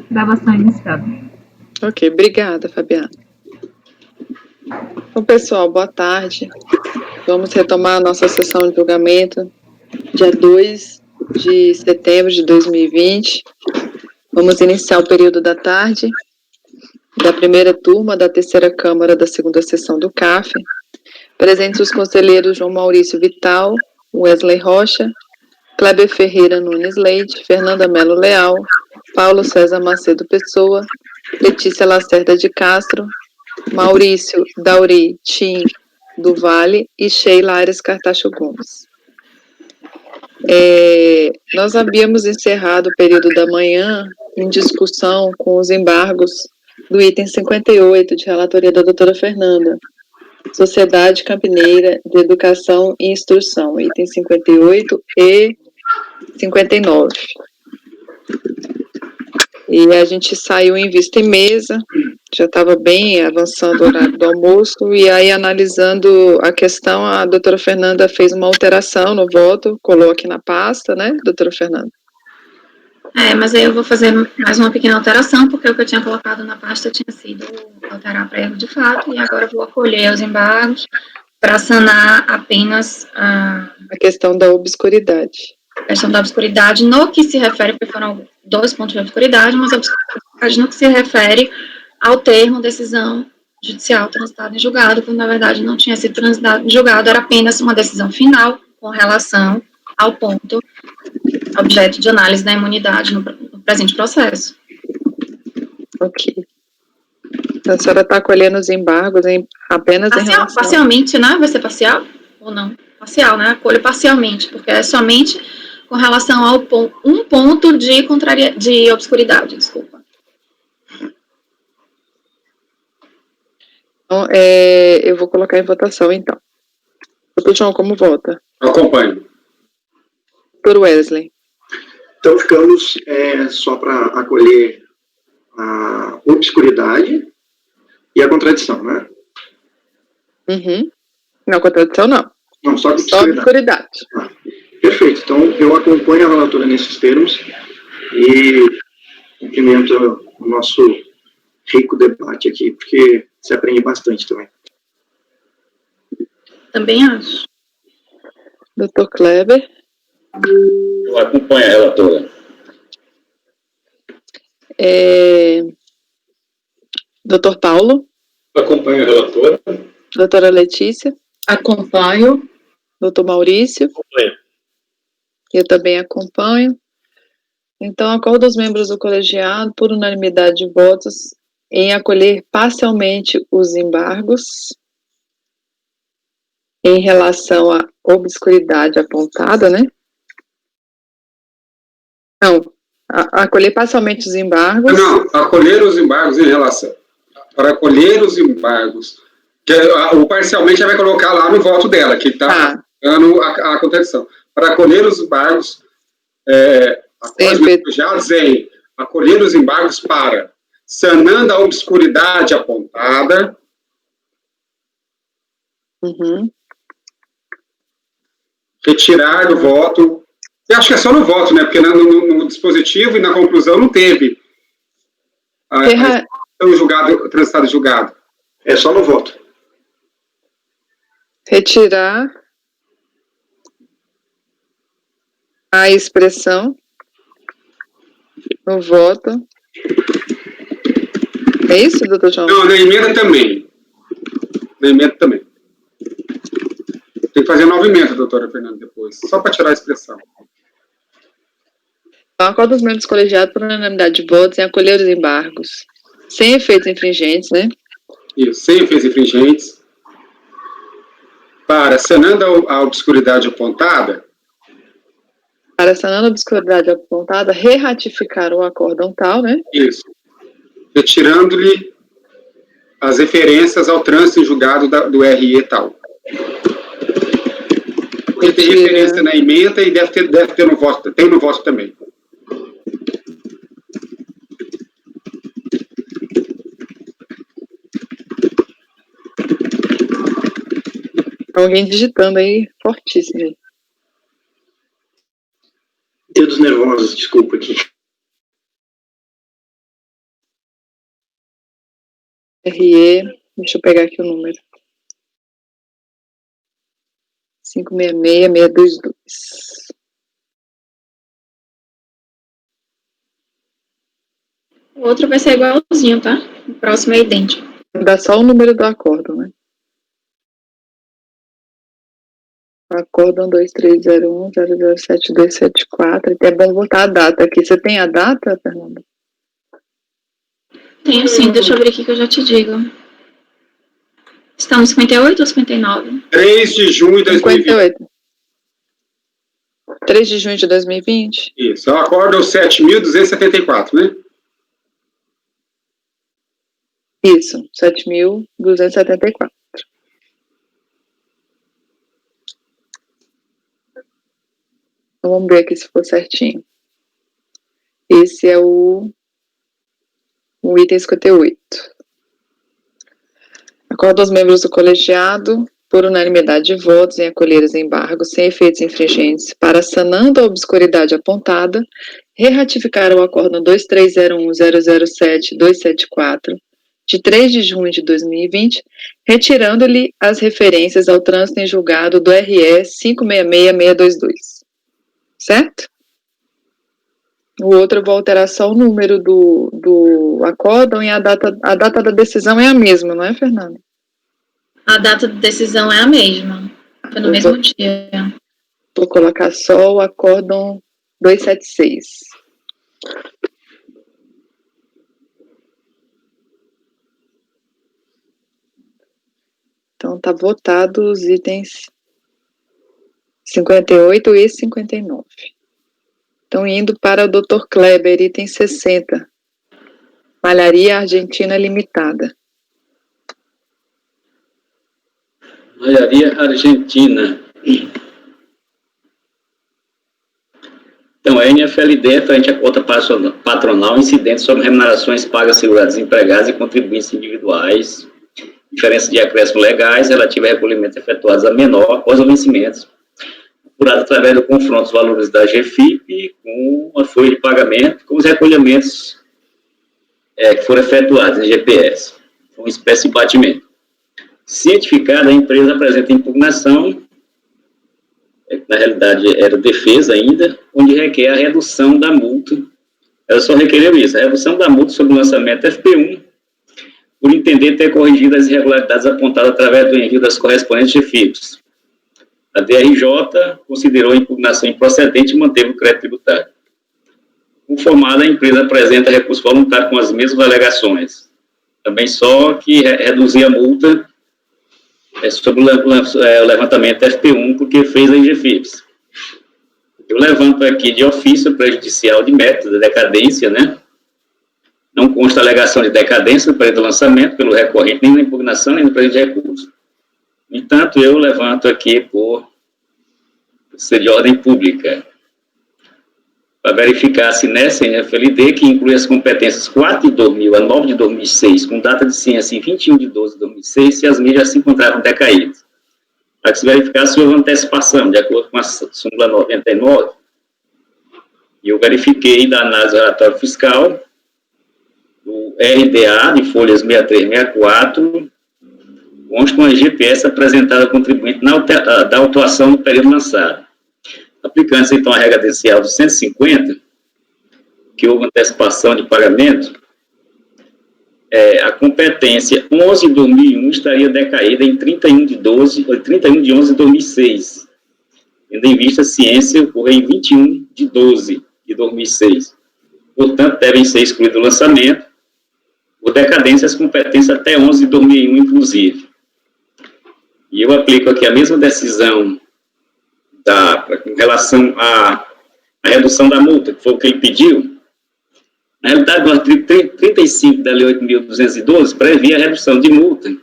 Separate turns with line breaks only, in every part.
Gravação iniciada.
Ok, obrigada, Fabiana. Então, pessoal, boa tarde. Vamos retomar a nossa sessão de julgamento, dia 2 de setembro de 2020. Vamos iniciar o período da tarde da primeira turma da terceira Câmara da segunda sessão do CAF. Presentes os conselheiros João Maurício Vital, Wesley Rocha, Kleber Ferreira Nunes Leite, Fernanda Melo Leal, Paulo César Macedo Pessoa, Letícia Lacerda de Castro, Maurício Dauri Tim do Vale e Sheila Aires Cartacho Gomes. Nós havíamos encerrado o período da manhã em discussão com os embargos do item 58 de relatoria da doutora Fernanda, Sociedade Campineira de Educação e Instrução, item 58 e 59. E a gente saiu em vista e mesa, já estava bem avançando o horário do almoço, e aí analisando a questão, a doutora Fernanda fez uma alteração no voto, colocou aqui na pasta, né, doutora Fernanda?
Mas aí eu vou fazer mais uma pequena alteração, porque o que eu tinha colocado na pasta tinha sido alterar para erro de fato, e agora eu vou acolher os embargos para sanar apenas a
questão da obscuridade.
A questão da obscuridade no que se refere, porque foram 2 pontos de obscuridade, mas a obscuridade no que se refere ao termo decisão judicial transitada em julgado, quando na verdade não tinha sido transitado em julgado, era apenas uma decisão final com relação ao ponto objeto de análise da imunidade no presente processo.
Ok. Então, a senhora está acolhendo os embargos apenas em relação...
Parcialmente, né? Vai ser parcial ou não? Parcial, né? Acolho parcialmente, porque é somente com relação ao um ponto de obscuridade, desculpa.
Então, eu vou colocar em votação, então. Doutor João, como vota?
Acompanho.
Doutor Wesley.
Então, ficamos só para acolher a obscuridade e a contradição, né?
Uhum. Não, contradição não.
Não, só
obscuridade.
Ah, perfeito. Então, eu acompanho a relatora nesses termos e cumprimento o nosso rico debate aqui, porque se aprende bastante também.
Também acho.
Doutor Kleber.
Eu acompanho a relatora.
Doutor Paulo.
Eu acompanho a relatora.
Doutora Letícia.
Acompanho.
Doutor Maurício.
Acompanho.
Eu também acompanho. Então, acordo os membros do colegiado, por unanimidade de votos, em acolher parcialmente os embargos em relação à obscuridade apontada, né? Não, acolher parcialmente os embargos.
Não, acolher os embargos em relação. Para acolher os embargos. O parcialmente já vai colocar lá no voto dela, que está dando a contradição. Para acolher os embargos, já dizem, acolher os embargos para sanando a obscuridade apontada.
Uhum. Retirar
do voto. Eu acho que é só no voto, né? Porque no dispositivo e na conclusão não teve transitado em julgado.
É só no voto.
Retirar a expressão no voto. É isso, doutor João?
Não, na emenda também. Tem que fazer nova emenda, doutora Fernanda, depois. Só para tirar a expressão.
Então, acordo os membros colegiados por unanimidade de votos em acolher os embargos. Sem efeitos infringentes, né?
Isso, sem efeitos infringentes. Para sanando a obscuridade apontada.
Para sanando a obscuridade apontada, re-ratificar o acórdão tal, né?
Isso. Retirando-lhe as referências ao trânsito em julgado do RE tal. Porque tem referência na emenda e deve ter no voto, tem no voto também.
Alguém digitando aí, fortíssimo.
Dedos nervosos, desculpa aqui.
RE, deixa eu pegar aqui o número. 566-622.
O outro vai ser igualzinho, tá? O próximo é idêntico.
Dá só o número do acórdão, né? Acórdão 2301-007-274. É bom botar a data aqui. Você tem a data, Fernanda?
Tenho sim, deixa eu ver aqui que eu já te digo. Estamos 58 ou 59?
3 de junho de 2020.
58. 3 de junho de 2020?
Isso, é o acórdão 7.274, né?
Isso, 7.274. Então, vamos ver aqui se for certinho. Esse é o item 58. Acordo aos membros do colegiado, por unanimidade de votos, em acolher os embargos sem efeitos infringentes, para, sanando a obscuridade apontada, re-ratificar o acórdão 2301-007-274, de 3 de junho de 2020, retirando-lhe as referências ao trânsito em julgado do RE 566-622. Certo? O outro eu vou alterar só o número do acórdão e a data da decisão é a mesma, não é, Fernanda?
A data de decisão é a mesma. Foi no mesmo dia.
Vou colocar só o acórdão 276. Então, tá votado os itens 58 e 59. Então, indo para o Dr. Kleber, item 60. Malharia Argentina Limitada.
Malharia Argentina. Então, a NFLD frente à conta patronal incidente sobre remunerações pagas a segurados empregados e contribuintes individuais, diferença de acréscimos legais relativa a recolhimento efetuados a menor após o vencimento, apurado através do confronto dos valores da GFIP com a folha de pagamento, com os recolhimentos que foram efetuados em GPS. Uma espécie de batimento. Cientificada, a empresa apresenta impugnação, na realidade era defesa ainda, onde requer a redução da multa. Ela só requereu isso, a redução da multa sobre o lançamento FP1, por entender ter corrigido as irregularidades apontadas através do envio das correspondentes GFIPs. A DRJ considerou a impugnação improcedente e manteve o crédito tributário. Conformada, a empresa apresenta recurso voluntário com as mesmas alegações. Também só que reduzir a multa sobre o levantamento FP1, porque fez a IGFIPS. Eu levanto aqui de ofício prejudicial de método de decadência, né? Não consta alegação de decadência no período do lançamento pelo recorrente, nem na impugnação, nem no período de recurso. No entanto, eu levanto aqui por ser de ordem pública, para verificar se nessa NFLD, que inclui as competências 4 de 2000 a 9 de 2006, com data de ciência em 21 de 12 de 2006, se as mídias já se encontravam decaídas. Para se verificar se houve antecipação, de acordo com a súmula 99, e eu verifiquei da análise do relatório fiscal, o RDA de folhas 63 e 64, consta uma GPS apresentada ao contribuinte da autuação no período lançado. Aplicando-se, então, a regra deicial do 150, que houve antecipação de pagamento, a competência 11 de 2001 estaria decaída em 31 de 11 de 2006, tendo em vista a ciência ocorrer em 21 de 12 de 2006. Portanto, devem ser excluídos do lançamento, por decadência, as competências até 11 de 2001, inclusive. E eu aplico aqui a mesma decisão com relação à redução da multa, que foi o que ele pediu. Na realidade, o artigo 35 da Lei 8.212 previa a redução de multa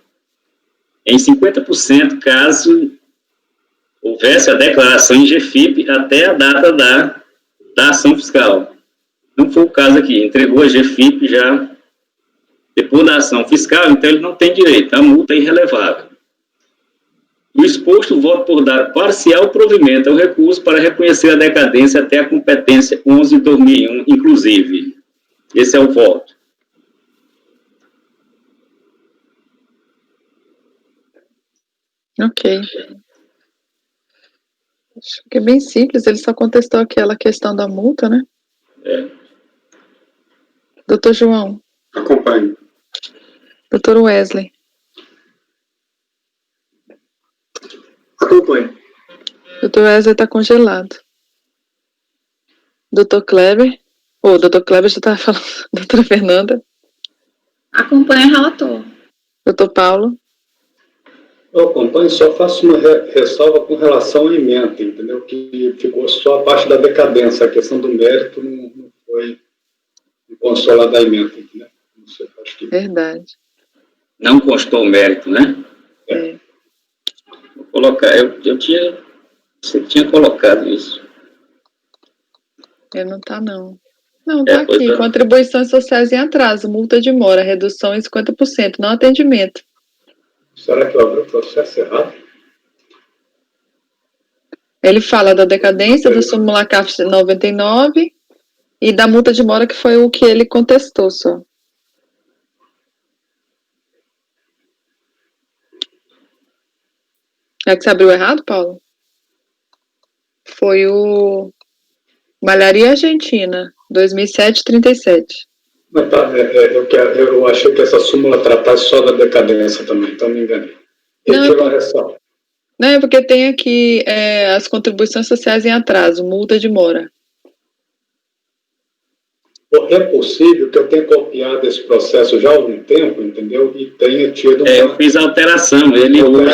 em 50% caso houvesse a declaração em GFIP até a data da ação fiscal. Não foi o caso aqui, entregou a GFIP já depois da ação fiscal, então ele não tem direito, a multa é irrelevável. O exposto, voto por dar parcial provimento ao recurso para reconhecer a decadência até a competência 11 de 2001, inclusive. Esse é o voto.
Ok. Acho que é bem simples, ele só contestou aquela questão da multa, né? Doutor João.
Acompanho.
Doutor Wesley.
Acompanho.
Doutor Wesley está congelado. Doutor Kleber. Doutor Kleber já estava falando. Doutora Fernanda.
Acompanha o relator.
Doutor Paulo.
Eu acompanho, só faço uma ressalva com relação à emenda, entendeu? Que ficou só a parte da decadência, a questão do mérito não foi consolada da emenda, entendeu? Não sei, acho que...
Verdade.
Não constou o mérito, né?
É.
Vou colocar, você tinha colocado isso.
Não tá, não. Não, tá aqui.
É.
Contribuições sociais em atraso, multa de mora, redução em 50%, não atendimento.
Será que eu abri o processo errado?
Ele fala da decadência, do súmula CAF 99 e da multa de mora, que foi o que ele contestou só. É que você abriu errado, Paulo? Foi o Malharia Argentina, 2007-37.
Mas tá, eu achei que essa súmula tratasse só da decadência também, então me enganei. Retiro a ressalva.
Não, é porque tem aqui as contribuições sociais em atraso, multa de mora.
É possível que eu tenha copiado esse processo já há algum tempo, entendeu? E tenha tido...
Eu fiz a alteração, ele hoje...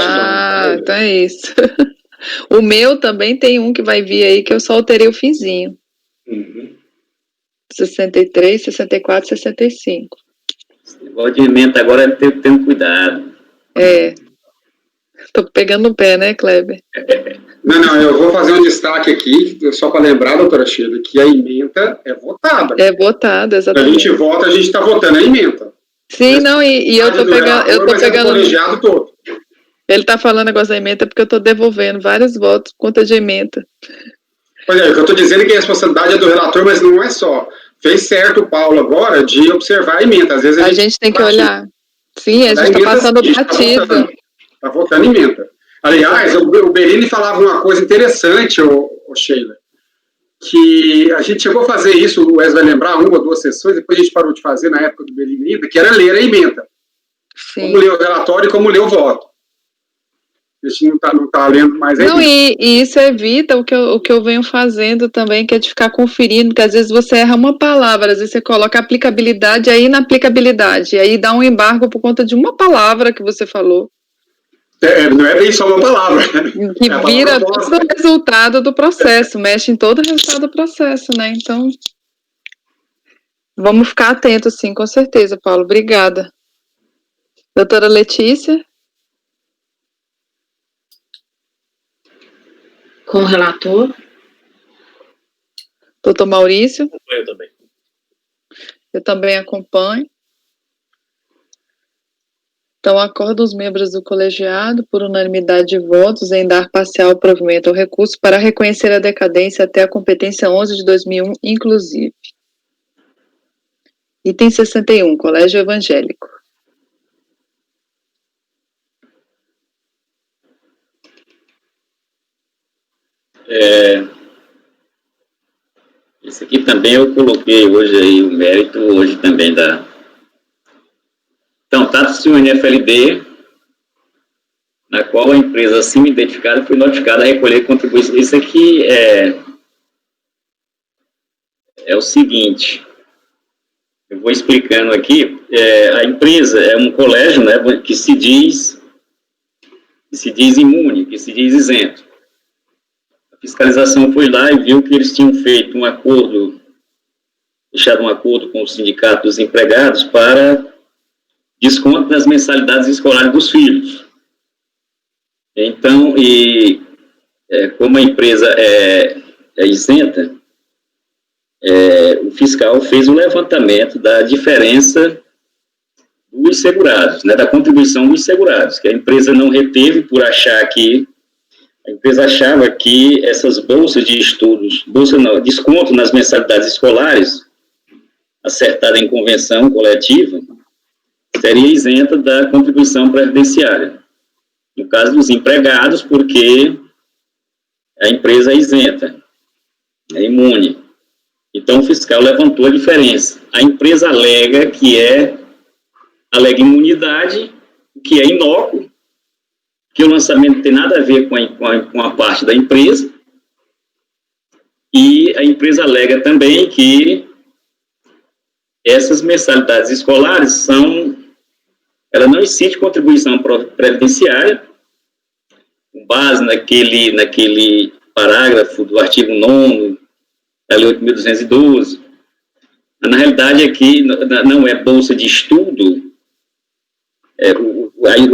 Então é isso. O meu também tem um que vai vir aí, que eu só alterei o finzinho. 63, 64, 65.
Esse negócio de emenda agora é tendo cuidado.
Tô pegando no pé, né, Kleber?
Não, eu vou fazer um destaque aqui, só para lembrar, doutora Sheila, que a emenda é votada.
É votada, exatamente.
Quando a gente vota, a gente está votando a emenda.
Sim, não, e eu tô pegando... Eu tô pegando
colegiado todo.
Ele tá falando negócio da emenda porque eu tô devolvendo vários votos por conta de emenda.
Pois é, o que eu tô dizendo é que a responsabilidade é do relator, mas não é só. Fez certo o Paulo agora de observar a emenda. Às vezes
a gente tem que olhar. Sim, a gente tá passando batido.
Tá votando emenda. Aliás, o Berini falava uma coisa interessante, Sheila, que a gente chegou a fazer isso, o Wes vai lembrar, 1 ou 2 sessões, depois a gente parou de fazer na época do Berini ainda, que era ler a emenda. Sim. Como ler o relatório e como ler o voto. A gente não tá lendo mais a emenda.
Não, e isso evita o que eu venho fazendo também, que é de ficar conferindo, que às vezes você erra uma palavra, às vezes você coloca aplicabilidade aí na aplicabilidade, e aí dá um embargo por conta de uma palavra que você falou.
Não é bem só uma palavra.
Que vira todo o resultado do processo, mexe em todo o resultado do processo, né? Então, vamos ficar atentos, sim, com certeza, Paulo. Obrigada. Doutora Letícia?
Com o relator.
Doutor Maurício?
Eu também.
Eu também acompanho. Então, acordo os membros do colegiado, por unanimidade de votos, em dar parcial provimento ao recurso para reconhecer a decadência até a competência 11 de 2001, inclusive. Item 61, Colégio Evangélico.
Esse aqui também eu coloquei hoje aí, o mérito hoje também da... Então, trata-se de um NFLD, na qual a empresa acima identificada foi notificada a recolher contribuições. Isso aqui é o seguinte, eu vou explicando aqui, a empresa é um colégio, né, que se diz imune, que se diz isento. A fiscalização foi lá e viu que eles tinham feito um acordo, deixado um acordo com o sindicato dos empregados para desconto das mensalidades escolares dos filhos. Então, como a empresa é isenta, o fiscal fez o levantamento da diferença dos segurados, né, da contribuição dos segurados, que a empresa não reteve por achar que, a empresa achava que essas bolsas de estudos, desconto nas mensalidades escolares, acertada em convenção coletiva, seria isenta da contribuição previdenciária. No caso dos empregados, porque a empresa é isenta, é imune. Então, o fiscal levantou a diferença. A empresa alega imunidade, que é inócuo, que o lançamento não tem nada a ver com a parte da empresa, e a empresa alega também que essas mensalidades escolares ela não incide contribuição previdenciária, com base naquele parágrafo do artigo 9º, da Lei 8.212. Na realidade, aqui não é bolsa de estudo,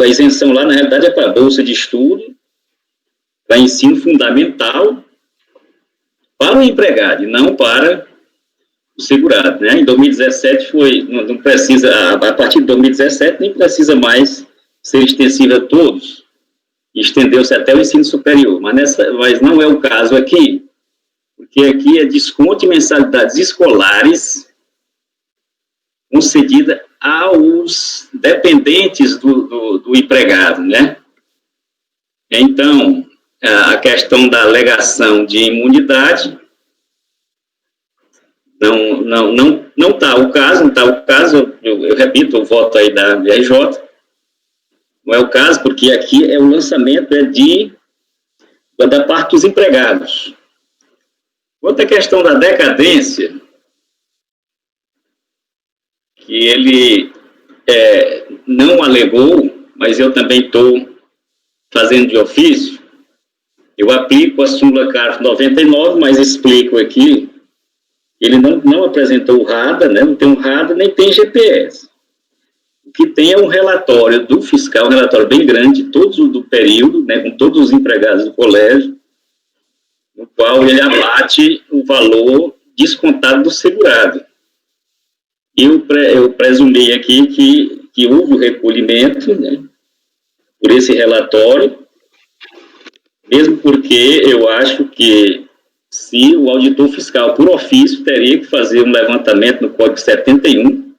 a isenção lá, na realidade, é para bolsa de estudo, para ensino fundamental, para o empregado, e não para o segurado, né? Em 2017 não precisa, a partir de 2017 nem precisa mais ser extensiva a todos, estendeu-se até o ensino superior, mas não é o caso aqui, porque aqui é desconto de mensalidades escolares concedida aos dependentes do empregado, né? Então, a questão da alegação de imunidade não está o caso, eu repito, o voto aí da RJ, não é o caso, porque aqui o lançamento da parte dos empregados. Quanto à questão da decadência, que ele não alegou, mas eu também estou fazendo de ofício, eu aplico a súmula CARF 99, mas explico aqui, ele não apresentou o RADA, né, não tem um RADA, nem tem GPS. O que tem é um relatório do fiscal, um relatório bem grande, todos do período, né, com todos os empregados do colégio, no qual ele abate o valor descontado do segurado. Eu presumi aqui que houve o recolhimento, né, por esse relatório, mesmo porque eu acho que se o auditor fiscal, por ofício, teria que fazer um levantamento no Código 71,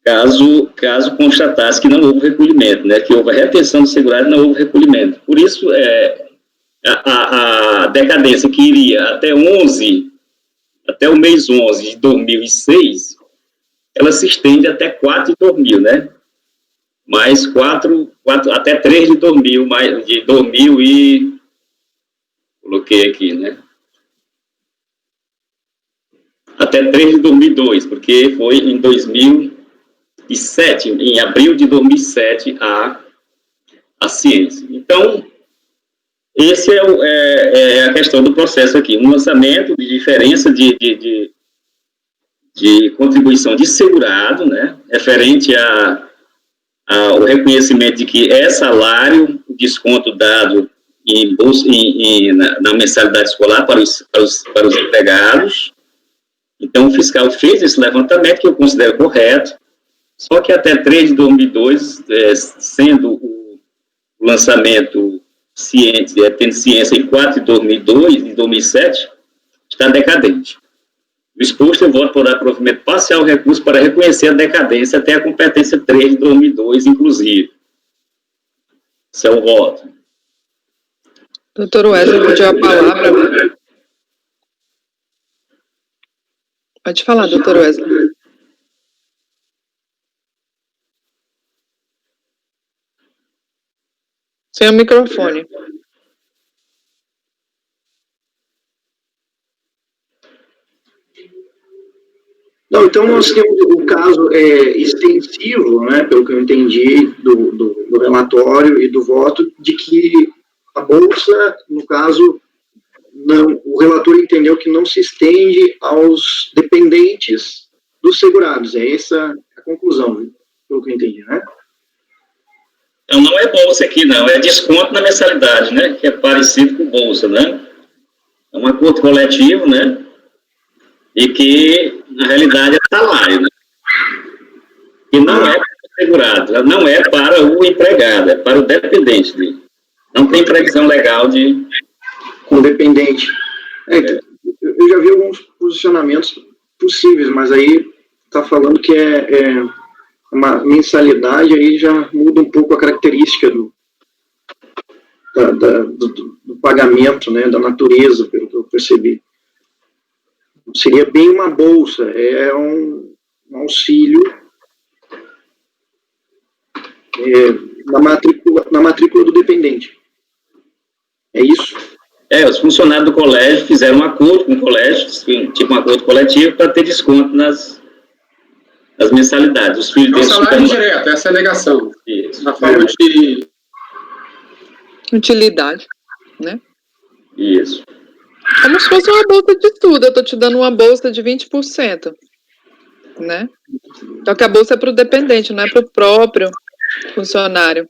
caso constatasse que não houve recolhimento, né, que houve a retenção do segurado e não houve recolhimento. Por isso, a decadência que iria até o mês 11 de 2006, ela se estende até 4 de 2000, né? Mais 4 até 3 de 2000, mais de 2000 e... coloquei aqui, né? Até 3 de 2002, porque foi em 2007, em abril de 2007, a ciência. Então, esse é a questão do processo aqui, um lançamento de diferença de contribuição de segurado, né, referente ao reconhecimento de que é salário, o desconto dado na mensalidade escolar para os empregados. Então, o fiscal fez esse levantamento, que eu considero correto, só que até 3 de 2002, sendo o lançamento tendo ciência em 4 de 2002 e 2007, está decadente. O exposto, eu voto por dar provimento parcial ao recurso para reconhecer a decadência até a competência 3 de 2002, inclusive. Esse é o voto.
Doutor Wesley, pediu a palavra. Pode falar, doutor Wesley. Sem o microfone.
Não, então nós temos o caso extensivo, né, pelo que eu entendi do relatório e do voto, de que a Bolsa, no caso, o relator entendeu que não se estende aos dependentes dos segurados. É essa a conclusão, pelo que eu entendi, né?
Então, não é bolsa aqui, não. É desconto na mensalidade, né? Que é parecido com bolsa, né? É um acordo coletivo, né? E que, na realidade, é salário, né? E não é para o segurado, não é para o empregado, é para o dependente dele. Não tem previsão legal de...
Com dependente. Eu já vi alguns posicionamentos possíveis, mas aí está falando que uma mensalidade, aí já muda um pouco a característica do pagamento, né, da natureza, pelo que eu percebi. Seria bem uma bolsa, é um auxílio na matrícula do dependente. É isso?
Os funcionários do colégio fizeram um acordo com o colégio, tipo um acordo coletivo, para ter desconto nas mensalidades. Os filhos
É um salário direto, essa é a alegação.
Isso.
Na forma de
Utilidade, né?
Isso.
Como se fosse uma bolsa de estudo, eu estou te dando uma bolsa de 20%, né? Então que a bolsa é para o dependente, não é para o próprio funcionário.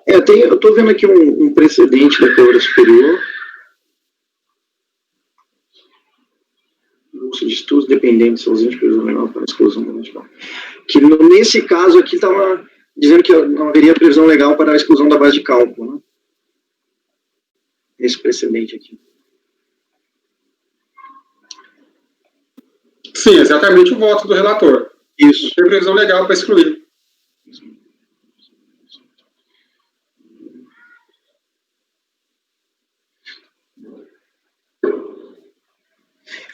Eu estou vendo aqui um precedente da Câmara Superior. Bolsa de estudos dependentes sozinhos pelo menor para a exclusão municipal. Que nesse caso aqui estava dizendo que não haveria previsão legal para a exclusão da base de cálculo, né? Esse precedente aqui.
Sim, exatamente o voto do relator.
Isso.
Não tem previsão legal para excluir.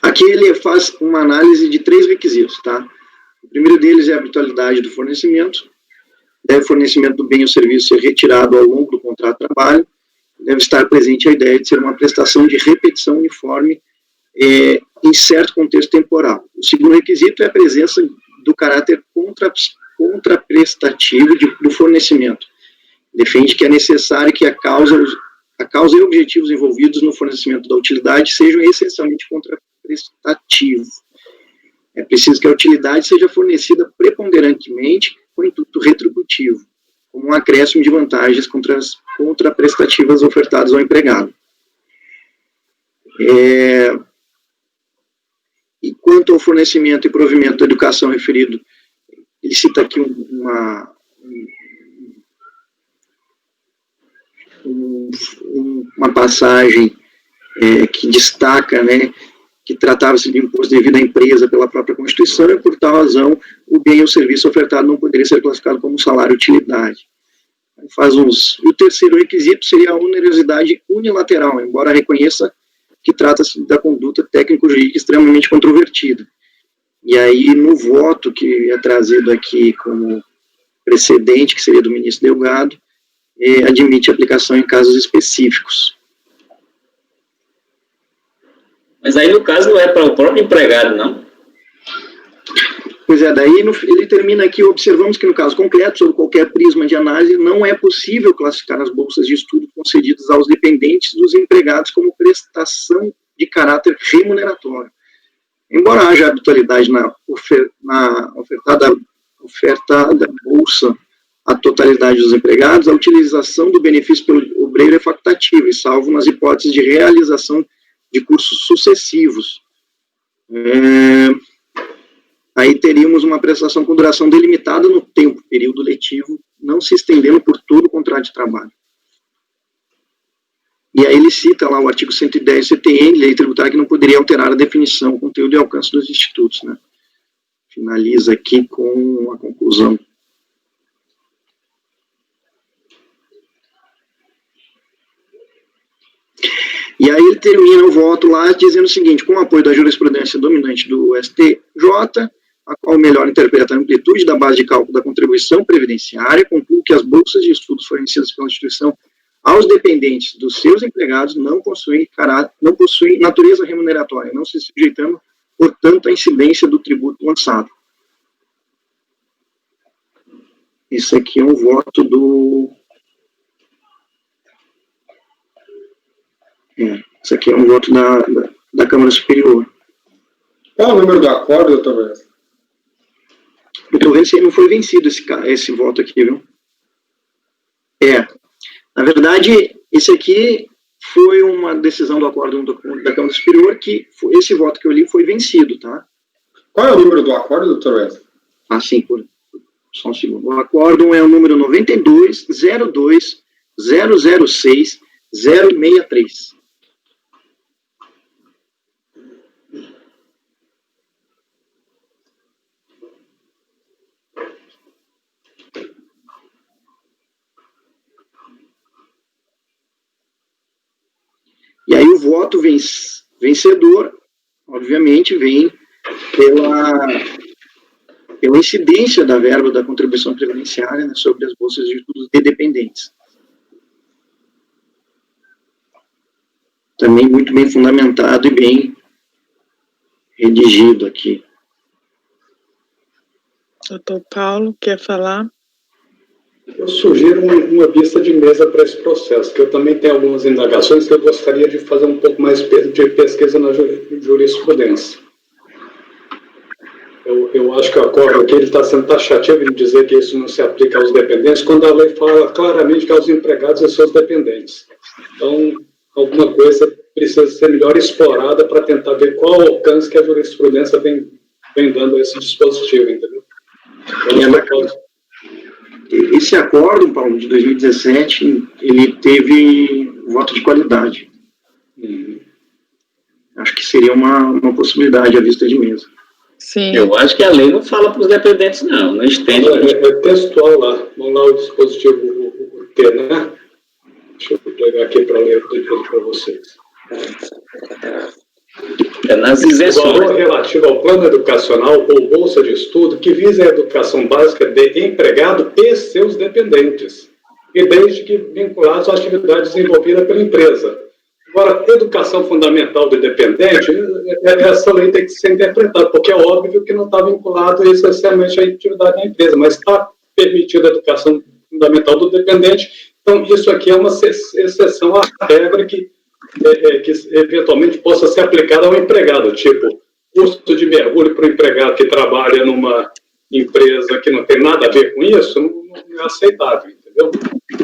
Aqui ele faz uma análise de 3 requisitos, tá? O primeiro deles é a habitualidade do fornecimento. Deve o fornecimento do bem ou serviço ser retirado ao longo do contrato de trabalho. Deve estar presente a ideia de ser uma prestação de repetição uniforme em certo contexto temporal. O segundo requisito é a presença do caráter contraprestativo do fornecimento. Defende que é necessário que a causa e objetivos envolvidos no fornecimento da utilidade sejam essencialmente contraprestativos. É preciso que a utilidade seja fornecida preponderantemente com intuito retributivo, como um acréscimo de vantagens contraprestativas ofertadas ao empregado. E quanto ao fornecimento e provimento da educação referido, ele cita aqui uma passagem que destaca, né, que tratava-se de imposto devido à empresa pela própria Constituição e, por tal razão, o bem ou serviço ofertado não poderia ser classificado como salário-utilidade. E o terceiro requisito seria a onerosidade unilateral, embora reconheça que trata-se da conduta técnico-jurídica extremamente controvertida. E aí, no voto que é trazido aqui como precedente, que seria do ministro Delgado, admite aplicação em casos específicos.
Mas aí, no caso, não é para o próprio empregado, não?
Pois é, daí ele termina aqui, observamos que no caso concreto, sob qualquer prisma de análise, não é possível classificar as bolsas de estudo concedidas aos dependentes dos empregados como prestação de caráter remuneratório. Embora haja habitualidade na oferta da bolsa à totalidade dos empregados, a utilização do benefício pelo obreiro é facultativa, e salvo nas hipóteses de realização de cursos sucessivos. Aí teríamos uma prestação com duração delimitada no tempo, período letivo, não se estendendo por todo o contrato de trabalho. E aí ele cita lá o artigo 110 CTN, lei tributária, que não poderia alterar a definição, conteúdo e alcance dos institutos, né? Finaliza aqui com a conclusão. E aí ele termina o voto lá dizendo o seguinte: com o apoio da jurisprudência dominante do STJ, a qual melhor interpreta a amplitude da base de cálculo da contribuição previdenciária, concluo que as bolsas de estudos fornecidas pela instituição aos dependentes dos seus empregados não possuem natureza remuneratória, não se sujeitando, portanto, à incidência do tributo lançado. Isso aqui é um voto do... Isso aqui é um voto da Câmara Superior.
Qual é o número do acordo, doutor Wesley?
Eu estou vendo se não foi vencido esse voto aqui, viu? Na verdade, esse aqui foi uma decisão do acordo da Câmara Superior que esse voto que eu li foi vencido, tá?
Qual é o número do acordo, doutor Wesley?
Sim, só um segundo. O acordo é o número 92.02.006.063. E aí o voto vencedor, obviamente, vem pela incidência da verba da contribuição previdenciária, né, sobre as bolsas de estudos de dependentes. Também muito bem fundamentado e bem redigido aqui.
Doutor Paulo, quer falar?
Eu sugiro uma vista de mesa para esse processo, que eu também tenho algumas indagações que eu gostaria de fazer um pouco mais de pesquisa na jurisprudência. Eu acho que o acordo aqui ele está sendo taxativo em dizer que isso não se aplica aos dependentes, quando a lei fala claramente que aos empregados e seus dependentes. Então, alguma coisa precisa ser melhor explorada para tentar ver qual o alcance que a jurisprudência vem dando a esse dispositivo, entendeu?
Esse acordo, Paulo, de 2017, ele teve voto de qualidade. Acho que seria uma possibilidade à vista de mesa.
Sim.
Eu acho que a lei não fala para os dependentes, não estende.
É textual lá, vamos lá o dispositivo o T, né? Deixa eu pegar aqui para ler para vocês.
É nas
O
isenções.
valor relativo ao plano educacional ou bolsa de estudo que visa a educação básica de empregado e seus dependentes, e desde que vinculados à atividade desenvolvida pela empresa. Agora, educação fundamental de dependente, essa lei tem que ser interpretada, porque é óbvio que não está vinculado essencialmente à atividade da empresa, mas está permitida a educação fundamental do dependente. Então, isso aqui é uma exceção à regra que eventualmente possa ser aplicada ao empregado, tipo, custo de mergulho para o empregado que trabalha numa empresa que não tem nada a ver com isso, não é aceitável, entendeu?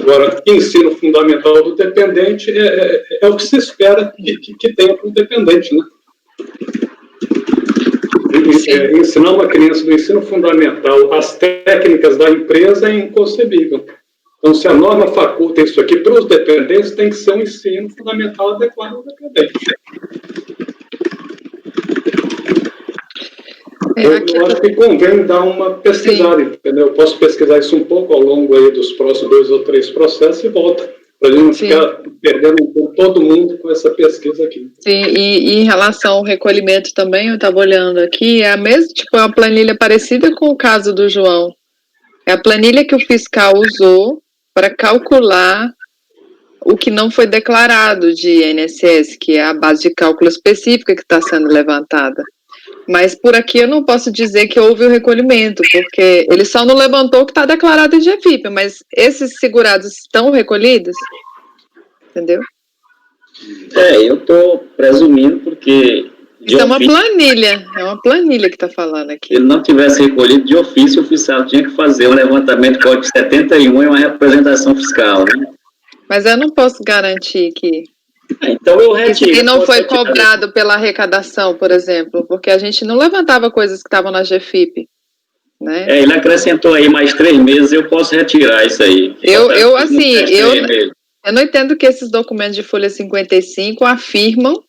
Agora, ensino fundamental do dependente é o que se espera que tenha para o dependente, né? Ensinar uma criança do ensino fundamental as técnicas da empresa é inconcebível. Então, se a norma faculta isso aqui para os dependentes, tem que ser um ensino fundamental adequado ao dependente. Eu acho que convém dar uma pesquisada, entendeu? Eu posso pesquisar isso um pouco ao longo aí dos próximos 2 ou 3 processos e volta. Para a gente não ficar perdendo um pouco todo mundo com essa pesquisa aqui.
Sim, e em relação ao recolhimento também, eu estava olhando aqui, é a mesma, tipo, é uma planilha parecida com o caso do João. É a planilha que o fiscal usou para calcular o que não foi declarado de INSS, que é a base de cálculo específica que está sendo levantada. Mas por aqui eu não posso dizer que houve o recolhimento, porque ele só não levantou o que está declarado de GFIP, mas esses segurados estão recolhidos? Entendeu?
Eu estou presumindo porque...
Isso é uma planilha que está falando aqui.
Se ele não tivesse recolhido de ofício, o oficial tinha que fazer um levantamento do Código 71 e uma representação fiscal, né?
Mas eu não posso garantir que...
Então eu retiro.
E não foi cobrado pela arrecadação, por exemplo, porque a gente não levantava coisas que estavam na GFIP, né?
Ele acrescentou aí mais 3 meses, eu posso retirar isso aí. Eu
não entendo que esses documentos de folha 55 afirmam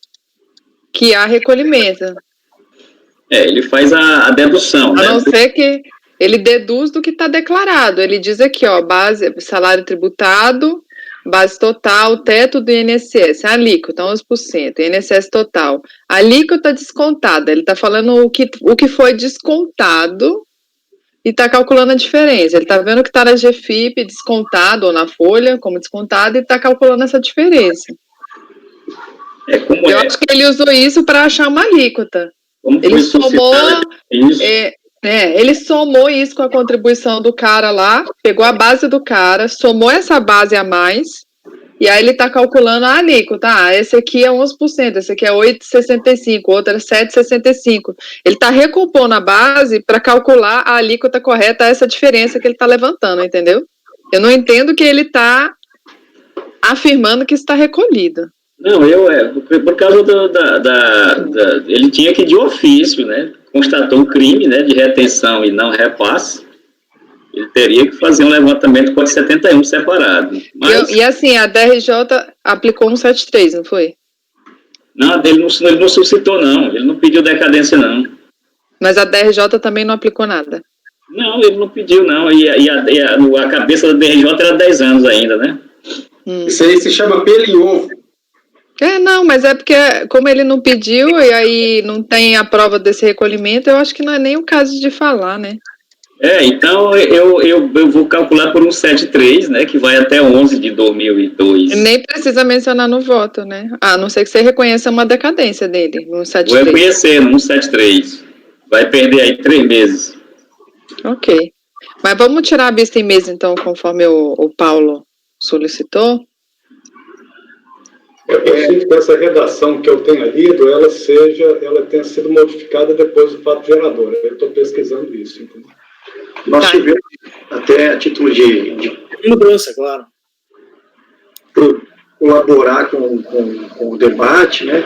que há recolhimento.
Ele faz a dedução, né?
A não ser que ele deduz do que está declarado. Ele diz aqui, ó, base, salário tributado, base total, teto do INSS, alíquota, 11%, INSS total. Alíquota descontada, ele está falando o que foi descontado e está calculando a diferença. Ele está vendo que está na GFIP descontado, ou na folha, como descontado, e está calculando essa diferença. Eu acho que ele usou isso para achar uma alíquota. Ele somou... ele somou isso com a contribuição do cara lá, pegou a base do cara, somou essa base a mais, e aí ele está calculando a alíquota. Esse aqui é 11%, esse aqui é 8,65%, outro é 7,65%. Ele está recompondo a base para calcular a alíquota correta, essa diferença que ele está levantando, entendeu? Eu não entendo que ele está afirmando que isso está recolhido.
Não, por causa ele tinha que ir de ofício, né? Constatou um crime, né, de retenção e não repasse, ele teria que fazer um levantamento com 71 separado. Mas,
e assim, a DRJ aplicou 173, não foi?
Não, ele não suscitou, não. Ele não pediu decadência, não.
Mas a DRJ também não aplicou nada?
Não, ele não pediu, não. E a cabeça da DRJ era 10 anos ainda, né?
Isso aí se chama pelo em ovo.
Não, mas é porque, como ele não pediu e aí não tem a prova desse recolhimento, eu acho que não é nem o caso de falar, né?
Então eu vou calcular por um 7,3, né, que vai até 11 de 2002.
E nem precisa mencionar no voto, né? A não ser que você reconheça uma decadência dele, no 7,3.
Vou reconhecer no 7,3. Vai perder aí 3 meses.
Ok. Mas vamos tirar a vista em mesa, então, conforme o Paulo solicitou.
Eu sinto que essa redação que eu tenha lido, ela tenha sido modificada depois do fato gerador. Eu estou pesquisando isso, entendeu?
Nós tivemos, até a título de
mudança, claro,
colaborar com o debate, né?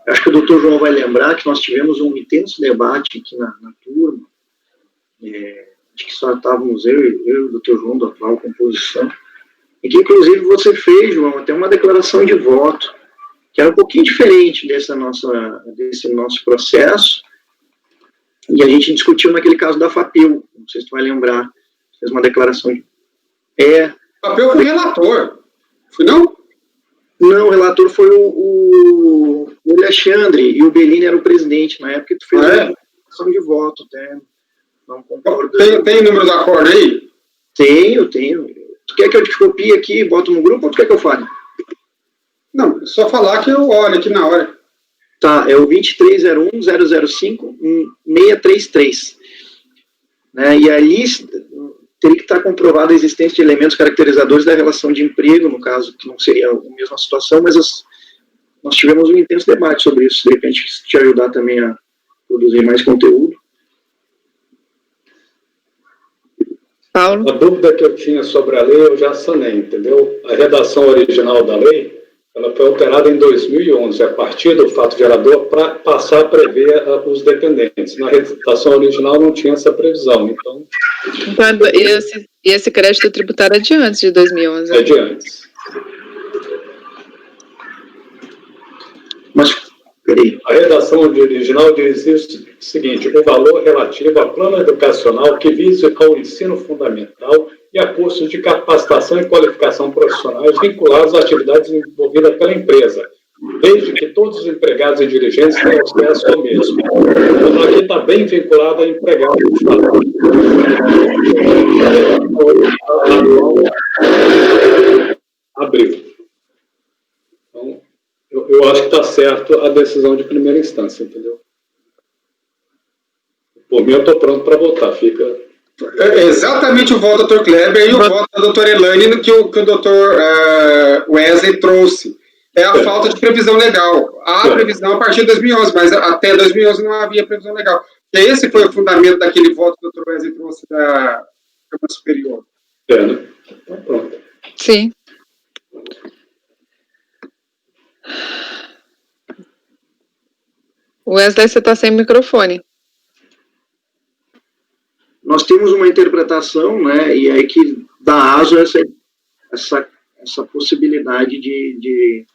Acho que o doutor João vai lembrar que nós tivemos um intenso debate aqui na turma, acho que só estávamos eu e o doutor João da atual composição, e que inclusive você fez, João, até uma declaração de voto, que era um pouquinho diferente desse nosso processo, e a gente discutiu naquele caso da FAPIL, não sei se tu vai lembrar, fez uma declaração de...
FAPIL foi relator, foi não?
Não, o relator foi o Alexandre, e o Bellini era o presidente na época, que tu fez uma declaração de voto, até não concordo.
Tem número da acordo aí?
Tenho. Tu quer que eu te copie aqui e boto no grupo, ou tu quer que eu fale?
Não, só falar que eu olho aqui na hora.
Tá, é o 2301-005-633. Né, e ali teria que estar comprovada a existência de elementos caracterizadores da relação de emprego, no caso, que não seria a mesma situação, mas nós tivemos um intenso debate sobre isso, de repente te ajudar também a produzir mais conteúdo.
Paulo?
A dúvida que eu tinha sobre a lei, eu já sanei, entendeu? A redação original da lei, ela foi alterada em 2011, a partir do fato gerador, para passar a prever os dependentes. Na redação original não tinha essa previsão, então
esse crédito tributário é de antes de 2011.
É de antes.
Mas, peraí.
A redação original diz o seguinte: o valor relativo a plano educacional que vise ao ensino fundamental e a cursos de capacitação e qualificação profissionais vinculados às atividades envolvidas pela empresa, desde que todos os empregados e dirigentes tenham acesso ao mesmo. Então, aqui está bem vinculado a empregado do Estado. Abril. Então, eu acho que está certo a decisão de primeira instância, entendeu? Por mim, eu estou pronto para votar. Fica...
É exatamente o voto do Dr. Kleber e o voto da doutora Elaine que o Dr. Wesley trouxe. É a falta de previsão legal. Há previsão a partir de 2011, mas até 2011 não havia previsão legal. E esse foi o fundamento daquele voto que o Dr. Wesley trouxe da Câmara Superior.
Né? Então, pronto.
Sim. Wesley, você está sem microfone.
Nós temos uma interpretação, né, e aí que dá aso a essa possibilidade de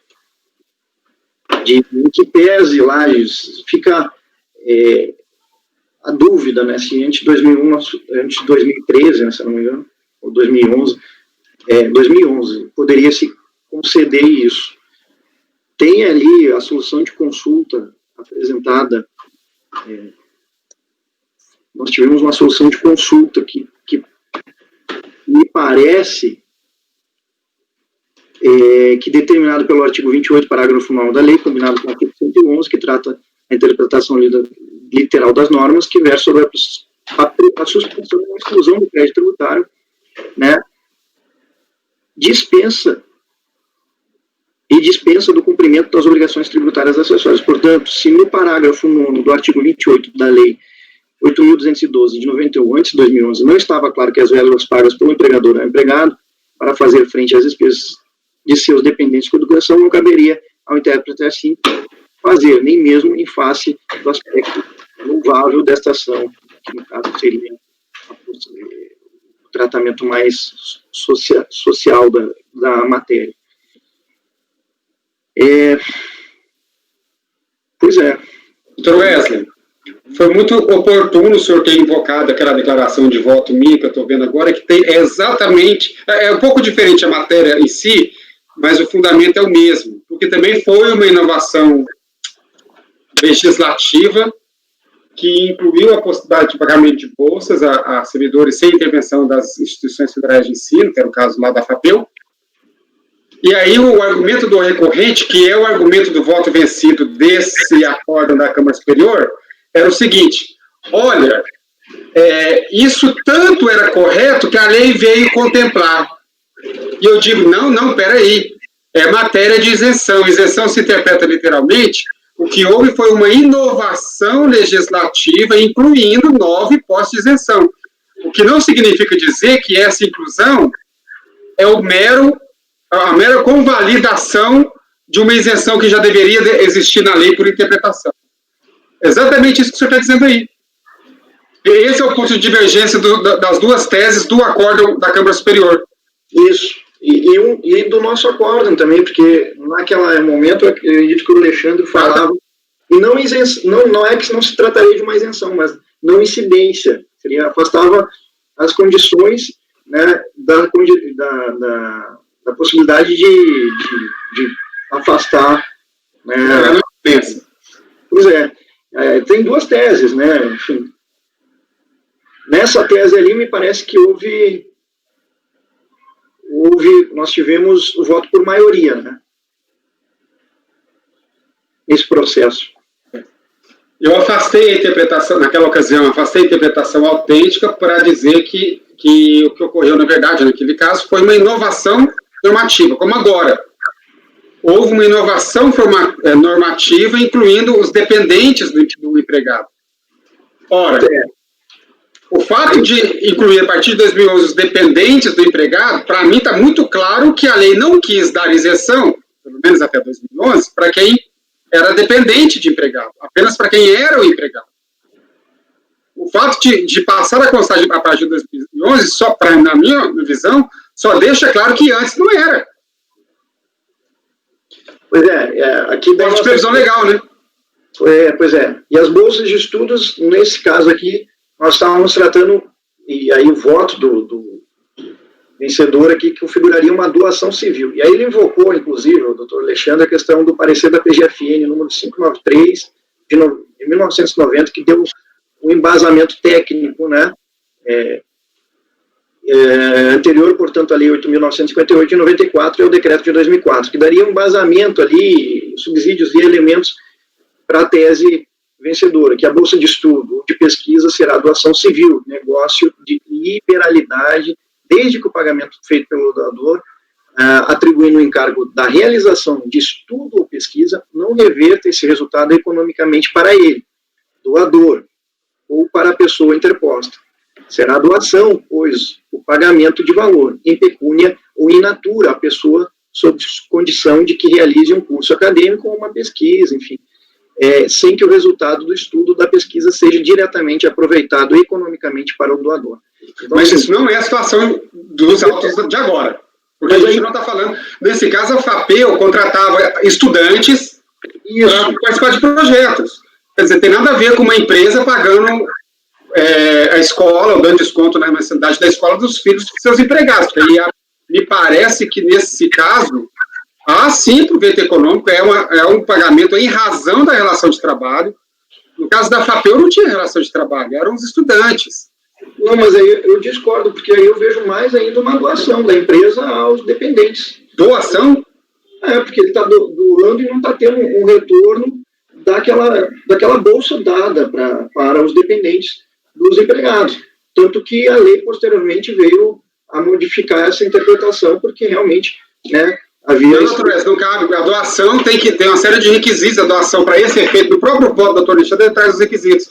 que pese lá, fica a dúvida, né, se antes de 2013, né, se eu não me engano, ou 2011, 2011, poderia se conceder isso. Tem ali a solução de consulta apresentada, nós tivemos uma solução de consulta que me parece que determinado pelo artigo 28, parágrafo 9 da lei, combinado com o artigo 111, que trata a interpretação literal das normas, que versa sobre a suspensão e a exclusão do crédito tributário, né, dispensa do cumprimento das obrigações tributárias acessórias. Portanto, se no parágrafo 9 do artigo 28 da lei 8.212 de 91, antes de 2011, não estava claro que as verbas pagas pelo empregador ao empregado para fazer frente às despesas de seus dependentes com educação, não caberia ao intérprete assim fazer, nem mesmo em face do aspecto louvável desta ação, que no caso seria o tratamento mais social da matéria. Pois é.
Dr. Wesley, foi muito oportuno o senhor ter invocado aquela declaração de voto minha que eu estou vendo agora, que tem exatamente, é um pouco diferente a matéria em si, mas o fundamento é o mesmo, porque também foi uma inovação legislativa que incluiu a possibilidade de pagamento de bolsas a servidores sem intervenção das instituições federais de ensino, que era o caso lá da FAPEU. E aí o argumento do recorrente, que é o argumento do voto vencido desse acórdão da Câmara Superior, era o seguinte: olha, isso tanto era correto que a lei veio contemplar. E eu digo, não, peraí, é matéria de isenção. Isenção se interpreta literalmente, o que houve foi uma inovação legislativa, incluindo 9 postos de isenção. O que não significa dizer que essa inclusão é a mera convalidação de uma isenção que já deveria existir na lei por interpretação. Exatamente isso que o senhor está dizendo aí. Esse é o ponto de divergência das duas teses do acórdão da Câmara Superior.
Isso. E do nosso acórdão também, porque naquele momento, eu acredito que o Alexandre falava, e não é que não se trataria de uma isenção, mas não incidência, afastava as condições, né, da possibilidade de afastar, né, pois tem duas teses, né, enfim. Nessa tese ali, me parece que nós tivemos o voto por maioria, né? Esse processo.
Eu afastei a interpretação, naquela ocasião, a interpretação autêntica para dizer que o que ocorreu, na verdade, naquele caso, foi uma inovação normativa, como agora. Houve uma inovação normativa, incluindo os dependentes do empregado. Ora, o fato de incluir, a partir de 2011, os dependentes do empregado, para mim está muito claro que a lei não quis dar isenção, pelo menos até 2011, para quem era dependente de empregado, apenas para quem era o empregado. O fato de passar a constar a partir de 2011, na minha visão, só deixa claro que antes não era.
Pois aqui
da nossa previsão legal, né?
Pois é. E as bolsas de estudos, nesse caso aqui, nós estávamos tratando, e aí o voto do vencedor aqui, que configuraria uma doação civil. E aí ele invocou, inclusive, o doutor Alexandre, a questão do parecer da PGFN, número 593, de 1990, que deu um embasamento técnico, né, anterior, portanto, à Lei 8.958 de 94 e ao Decreto de 2004, que daria um embasamento ali, subsídios e elementos para a tese vencedora, que a bolsa de estudo ou de pesquisa será doação civil, negócio de liberalidade, desde que o pagamento feito pelo doador, atribuindo o encargo da realização de estudo ou pesquisa, não reverta esse resultado economicamente para ele, doador, ou para a pessoa interposta. Será doação, pois o pagamento de valor, em pecúnia ou in natura, a pessoa sob condição de que realize um curso acadêmico ou uma pesquisa, enfim, sem que o resultado do estudo da pesquisa seja diretamente aproveitado economicamente para o doador. Então,
mas isso não é a situação dos autos de agora, porque a gente não está falando, nesse caso a FAPEU contratava estudantes para participar de projetos, quer dizer, tem nada a ver com uma empresa pagando a escola, ou dando desconto na mensalidade da escola dos filhos dos seus empregados, porque aí me parece que nesse caso sim, proveito econômico, é um pagamento em razão da relação de trabalho. No caso da FAPEU não tinha relação de trabalho, eram os estudantes.
Não, mas aí eu discordo, porque aí eu vejo mais ainda uma doação da empresa aos dependentes.
Doação?
Porque ele está doando e não está tendo um retorno daquela bolsa dada para os dependentes dos empregados. Tanto que a lei posteriormente veio a modificar essa interpretação, porque realmente, né,
não cabe. A doação tem que ter uma série de requisitos. A doação, para esse efeito, do próprio voto do doutor Alexandre, traz os requisitos.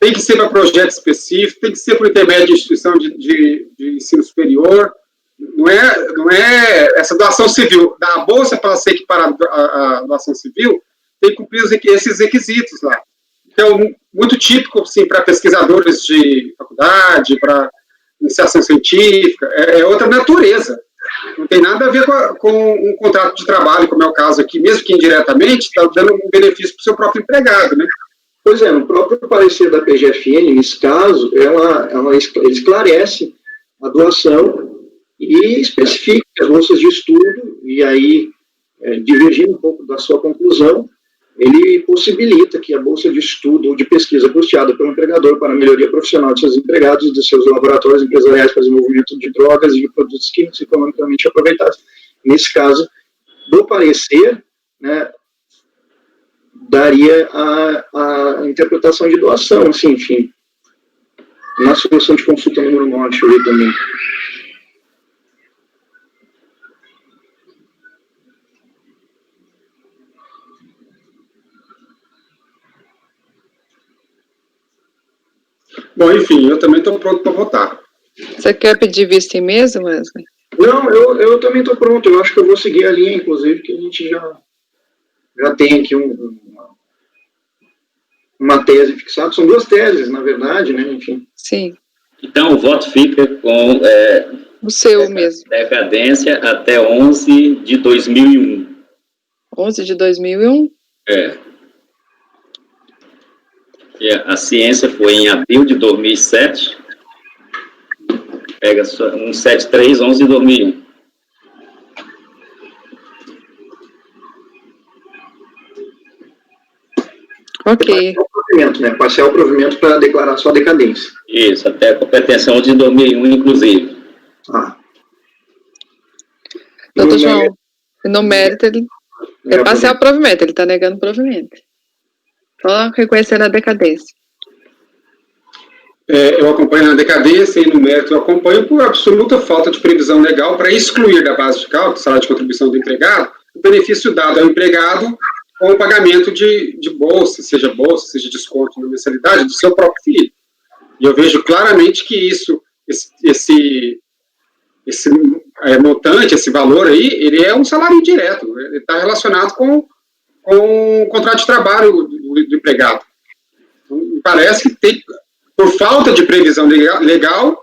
Tem que ser para projeto específico, tem que ser por intermédio de instituição de ensino superior. Não é essa doação civil. Da bolsa, para ser equiparada à doação civil, tem que cumprir esses requisitos lá. Então, muito típico, assim, para pesquisadores de faculdade, para iniciação científica, é outra natureza. Não tem nada a ver com um contrato de trabalho, como é o caso aqui, mesmo que indiretamente, está dando um benefício para o seu próprio empregado, né?
Pois no próprio parecer da PGFN, nesse caso, ela esclarece a doação e especifique as bolsas de estudo, e aí, divergindo um pouco da sua conclusão, ele possibilita que a bolsa de estudo ou de pesquisa custeada pelo empregador para a melhoria profissional de seus empregados e de seus laboratórios empresariais para desenvolvimento de drogas e de produtos químicos economicamente aproveitáveis. Nesse caso, do parecer, né, daria a interpretação de doação, assim, enfim. Na solução de consulta número 9, deixa eu ver também.
Bom, enfim, eu também estou pronto para votar.
Você quer pedir vista em mesa, Wesley?
Não, eu também estou pronto. Eu acho que eu vou seguir a linha, inclusive, que a gente já tem aqui uma tese fixada. São 2 teses, na verdade, né? Enfim.
Sim.
Então, o voto fica com
o seu mesmo.
Decadência até 11 de 2001.
11 de 2001?
E a ciência foi em abril de 2007. Pega 173, 11 de 2001.
Ok.
Parcial provimento para declarar sua decadência.
Isso, até a competência 11 de 2001, inclusive.
Doutor João, no mérito, ele é parcial provimento, ele está negando provimento. Só reconhecendo a decadência.
Eu acompanho na decadência e no mérito eu acompanho por absoluta falta de previsão legal para excluir da base de cálculo, salário de contribuição do empregado, o benefício dado ao empregado com o pagamento de bolsa, seja desconto na mensalidade do seu próprio filho. E eu vejo claramente que esse montante, esse valor aí, ele é um salário indireto, ele está relacionado com o contrato de trabalho do empregado. Então, me parece que por falta de previsão legal,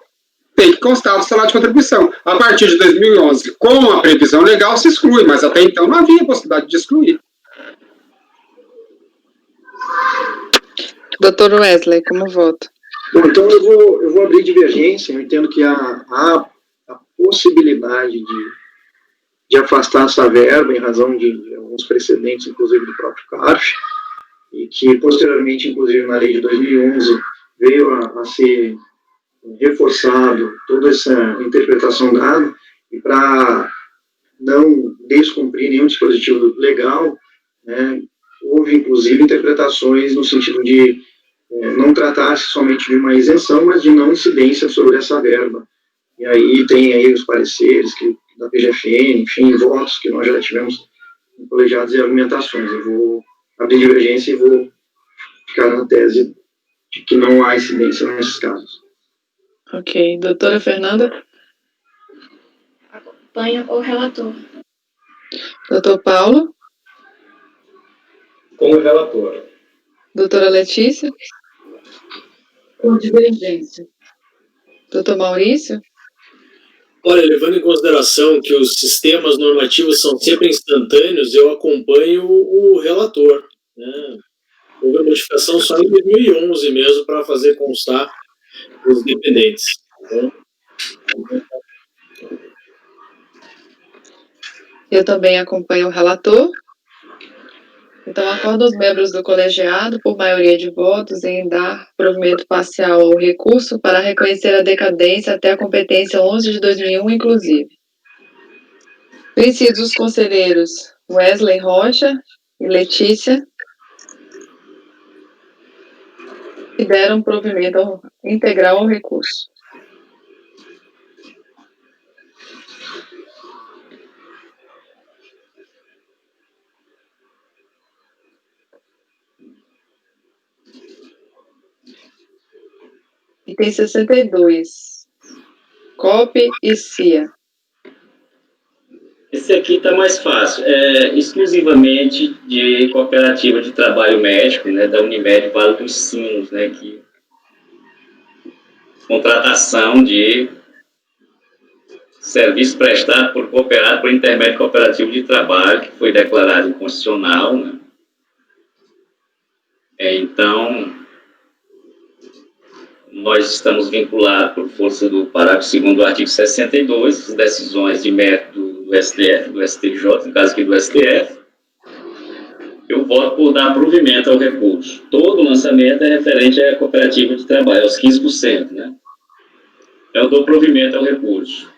tem que constar do salário de contribuição. A partir de 2011, com a previsão legal, se exclui, mas até então não havia possibilidade de excluir.
Doutor Wesley, como voto?
Bom, então eu vou abrir divergência. Eu entendo que há a possibilidade de afastar essa verba em razão de alguns precedentes, inclusive do próprio CARF, e que posteriormente, inclusive na lei de 2011, veio a ser reforçado toda essa interpretação dada, e para não descumprir nenhum dispositivo legal, né, houve inclusive interpretações no sentido de não tratar-se somente de uma isenção, mas de não incidência sobre essa verba. E aí tem aí os pareceres da PGFN, enfim, votos que nós já tivemos em colegiados e argumentações. Eu vou abrir divergência e vou ficar na tese de que não há incidência nesses casos.
Ok. Doutora Fernanda?
Acompanho o relator.
Doutor Paulo?
Com o relator.
Doutora Letícia?
Com divergência.
Doutor Maurício?
Olha, levando em consideração que os sistemas normativos são sempre instantâneos, eu acompanho o relator, né? Houve a modificação só em 2011 mesmo para fazer constar os dependentes. Então,
eu também acompanho o relator. Então, acordo os membros do colegiado, por maioria de votos, em dar provimento parcial ao recurso para reconhecer a decadência até a competência 11 de 2001, inclusive. Vencidos os conselheiros Wesley Rocha e Letícia, que deram provimento integral ao recurso. Item 62. COP e CIA.
Esse aqui está mais fácil. É exclusivamente de cooperativa de trabalho médico, né, da Unimed Vale dos Sinos, né, que contratação de serviço prestado por cooperado por intermédio cooperativo de trabalho, que foi declarado inconstitucional, né? Então, nós estamos vinculados, por força do parágrafo 2º do artigo 62, as decisões de mérito do STF, do STJ, no caso aqui do STF, eu voto por dar provimento ao recurso. Todo lançamento é referente à cooperativa de trabalho, aos 15%, né? Eu dou provimento ao recurso.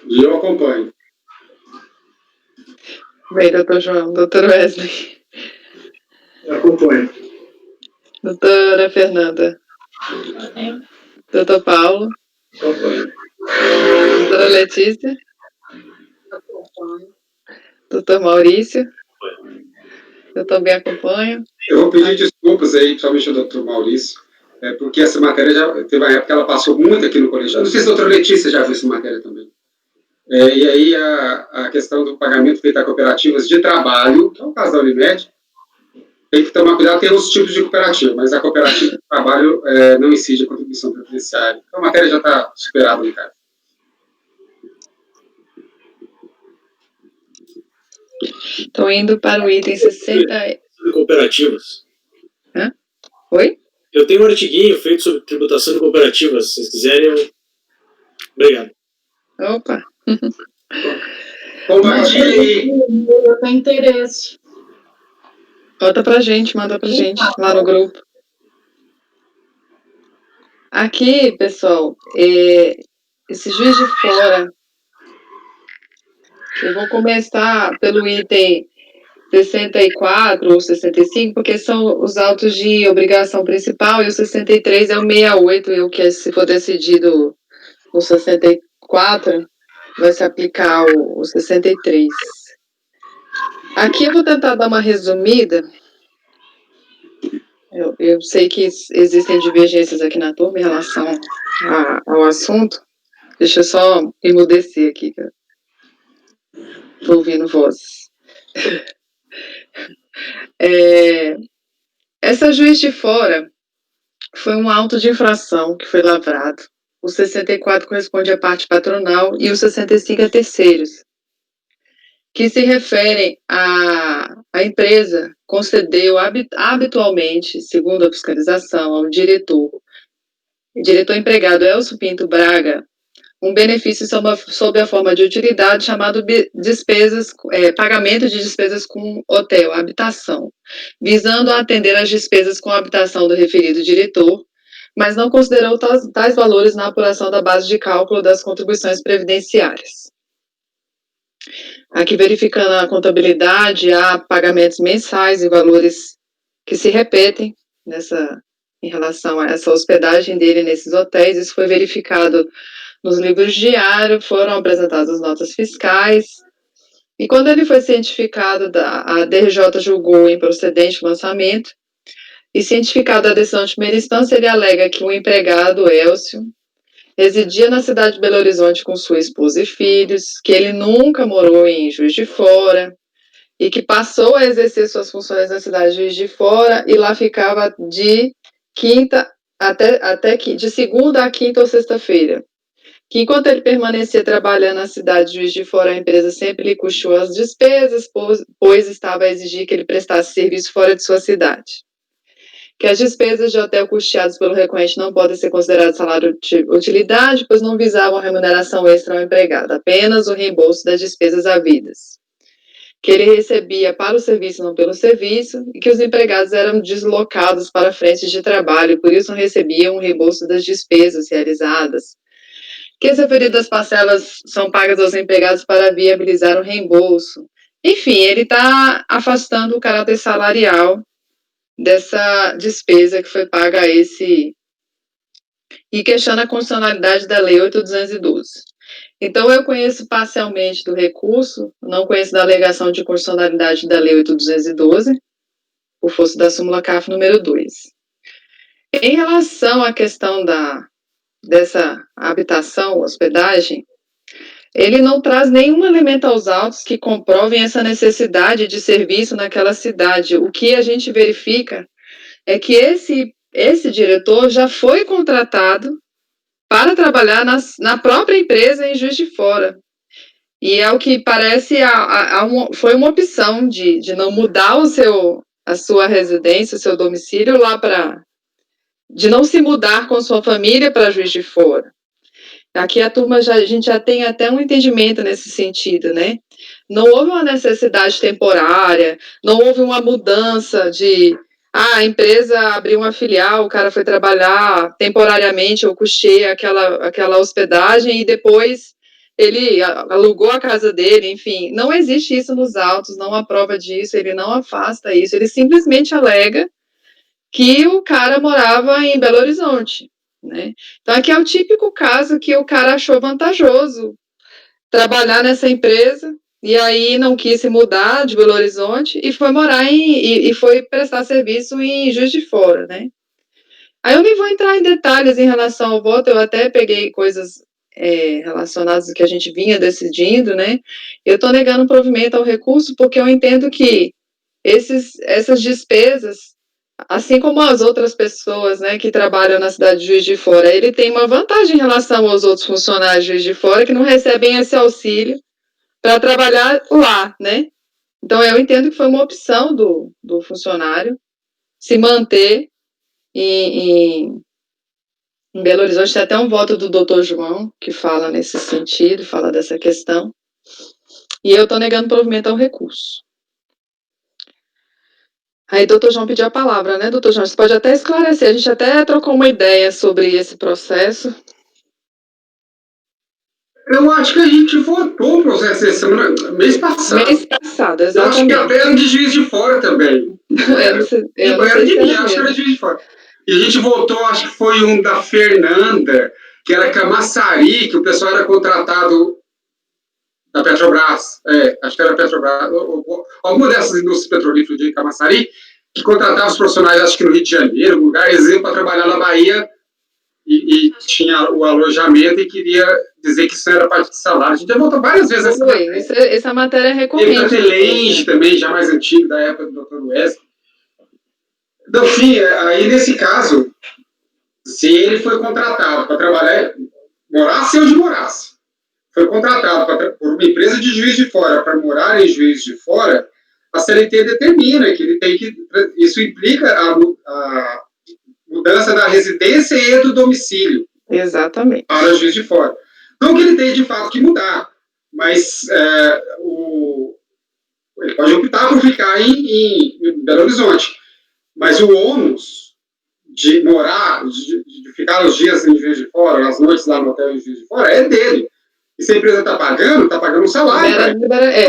E eu acompanho.
Bem, doutor João, doutor Wesley.
Eu acompanho.
Doutora Fernanda. Doutor Paulo.
Acompanho.
Doutora Letícia.
Acompanho.
Doutor Maurício. Eu também acompanho.
Eu vou pedir desculpas aí, principalmente ao doutor Maurício, porque essa matéria já teve uma época que ela passou muito aqui no colégio. Eu não sei se a doutora Letícia já viu essa matéria também. E aí a questão do pagamento feito a cooperativas de trabalho, que é o caso da Unimed, tem que tomar cuidado, tem outros tipos de cooperativa, mas a cooperativa de trabalho não incide a contribuição previdenciária. Então a matéria já está superada no caso.
Estou indo para o item 60.
Cooperativas.
Hã? Oi?
Eu tenho um artiguinho feito sobre tributação de cooperativas. Se vocês quiserem, eu... Obrigado.
Opa!
Compartilha aí.
Eu tenho interesse.
Manda pra gente lá no grupo. Aqui, pessoal, esse Juiz de Fora, eu vou começar pelo item 64 ou 65, porque são os autos de obrigação principal, e o 63 é o 68, e o que se for decidido no 64, vai se aplicar o 63. Aqui eu vou tentar dar uma resumida. Eu sei que existem divergências aqui na turma em relação ao assunto. Deixa eu só emudecer aqui, que eu estou ouvindo vozes. Essa Juiz de Fora foi um auto de infração que foi lavrado. O 64 corresponde à parte patronal e o 65 a terceiros, que se referem à empresa concedeu habitualmente, segundo a fiscalização, ao diretor empregado Elcio Pinto Braga, um benefício sob a forma de utilidade chamado pagamento de despesas com hotel, habitação, visando a atender às despesas com habitação do referido diretor, mas não considerou tais valores na apuração da base de cálculo das contribuições previdenciárias. Aqui, verificando a contabilidade, há pagamentos mensais e valores que se repetem em relação a essa hospedagem dele nesses hotéis. Isso foi verificado nos livros de diário, foram apresentadas as notas fiscais, e quando ele foi cientificado, a DRJ julgou improcedente o lançamento, e cientificado a decisão de primeira instância, ele alega que o empregado, Elcio, residia na cidade de Belo Horizonte com sua esposa e filhos, que ele nunca morou em Juiz de Fora, e que passou a exercer suas funções na cidade de Juiz de Fora, e lá ficava de segunda a quinta ou sexta-feira. Que enquanto ele permanecia trabalhando na cidade de Juiz de Fora, a empresa sempre lhe custeou as despesas, pois estava a exigir que ele prestasse serviço fora de sua cidade. Que as despesas de hotel custeadas pelo recorrente não podem ser consideradas salário de utilidade, pois não visavam a remuneração extra ao empregado, apenas o reembolso das despesas havidas. Que ele recebia para o serviço, não pelo serviço, e que os empregados eram deslocados para frentes de trabalho, e por isso não recebiam o reembolso das despesas realizadas. Que as referidas parcelas são pagas aos empregados para viabilizar o reembolso. Enfim, ele está afastando o caráter salarial dessa despesa que foi paga a esse, e questiona a constitucionalidade da Lei 8.212. Então, eu conheço parcialmente do recurso, não conheço da alegação de constitucionalidade da Lei 8.212, por força da súmula CAF número 2. Em relação à questão dessa habitação, hospedagem, ele não traz nenhum elemento aos autos que comprovem essa necessidade de serviço naquela cidade. O que a gente verifica é que esse diretor já foi contratado para trabalhar na própria empresa em Juiz de Fora. E ao que parece, foi uma opção de não mudar a sua residência, o seu domicílio lá de não se mudar com sua família para Juiz de Fora. Aqui a gente já tem até um entendimento nesse sentido, né? Não houve uma necessidade temporária, não houve uma mudança a empresa abriu uma filial, o cara foi trabalhar temporariamente, eu custeei aquela hospedagem e depois ele alugou a casa dele, enfim. Não existe isso nos autos, não há prova disso, ele não afasta isso, ele simplesmente alega que o cara morava em Belo Horizonte, né? Então, aqui é o típico caso que o cara achou vantajoso trabalhar nessa empresa e aí não quis se mudar de Belo Horizonte e foi morar e foi prestar serviço em Juiz de Fora, né? Aí eu nem vou entrar em detalhes em relação ao voto, eu até peguei coisas relacionadas ao que a gente vinha decidindo, né? Eu estou negando o provimento ao recurso porque eu entendo que essas despesas, assim como as outras pessoas, né, que trabalham na cidade de Juiz de Fora, ele tem uma vantagem em relação aos outros funcionários de Juiz de Fora que não recebem esse auxílio para trabalhar lá, né? Então, eu entendo que foi uma opção do funcionário se manter em Belo Horizonte. Tem até um voto do doutor João que fala nesse sentido, fala dessa questão. E eu estou negando provimento ao recurso. Aí, doutor João pediu a palavra, né, doutor João? Você pode até esclarecer, a gente até trocou uma ideia sobre esse processo.
Eu acho que a gente votou o processo esse mês passado.
Mês passado, exatamente.
Eu acho que até era de Juiz de Fora também. Era de Juiz de Fora. E a gente votou, acho que foi um da Fernanda, que era Camaçari, que o pessoal era contratado da Petrobras. Acho que era Petrobras. Alguma dessas indústrias petrolíferas de Camaçari, que contratava os profissionais, acho que no Rio de Janeiro, lugar exemplo, para trabalhar na Bahia, e tinha o alojamento e queria dizer que isso era parte de salário. A gente já voltou várias vezes essa matéria.
Essa matéria é recorrente.
Teve a Telenge também, já mais antigo, da época do Dr. Wesley. Então, enfim, aí nesse caso, se ele foi contratado para trabalhar, morasse onde morasse, foi contratado por uma empresa de Juiz de Fora para morar em Juiz de Fora, a CLT determina que ele tem que... Isso implica a mudança da residência e do domicílio.
Exatamente.
Para Juiz de Fora. Não que ele tenha, de fato, que mudar, mas ele pode optar por ficar em Belo Horizonte. Mas o ônus de morar, de ficar os dias em Juiz de Fora, as noites lá no hotel em Juiz de Fora, é dele. E se a empresa está pagando um salário.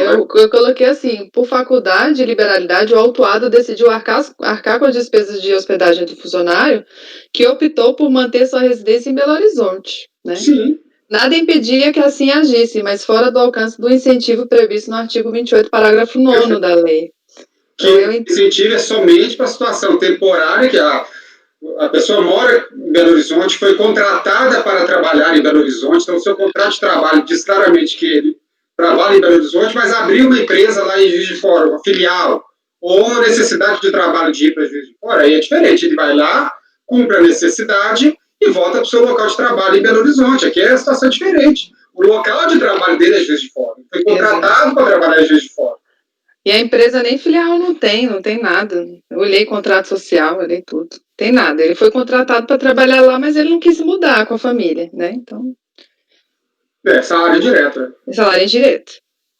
Eu coloquei assim, por faculdade, liberalidade, o autuado decidiu arcar com as despesas de hospedagem do funcionário, que optou por manter sua residência em Belo Horizonte, né?
Sim.
Nada impedia que assim agisse, mas fora do alcance do incentivo previsto no artigo 28, parágrafo 9º da lei.
Que o incentivo é somente para a situação temporária, que a pessoa mora em Belo Horizonte, foi contratada para trabalhar em Belo Horizonte, então o seu contrato de trabalho diz claramente que ele trabalha em Belo Horizonte, mas abriu uma empresa lá em Juiz de Fora, uma filial, ou uma necessidade de trabalho de ir para Juiz de Fora, aí é diferente, ele vai lá, cumpre a necessidade e volta para o seu local de trabalho em Belo Horizonte. Aqui é a situação diferente. O local de trabalho dele é Juiz de Fora, foi contratado para trabalhar em Juiz de Fora.
E a empresa nem filial não tem nada. Eu olhei contrato social, olhei tudo. Tem nada. Ele foi contratado para trabalhar lá, mas ele não quis mudar com a família, né? Então.
Salário direto.
Salário direto.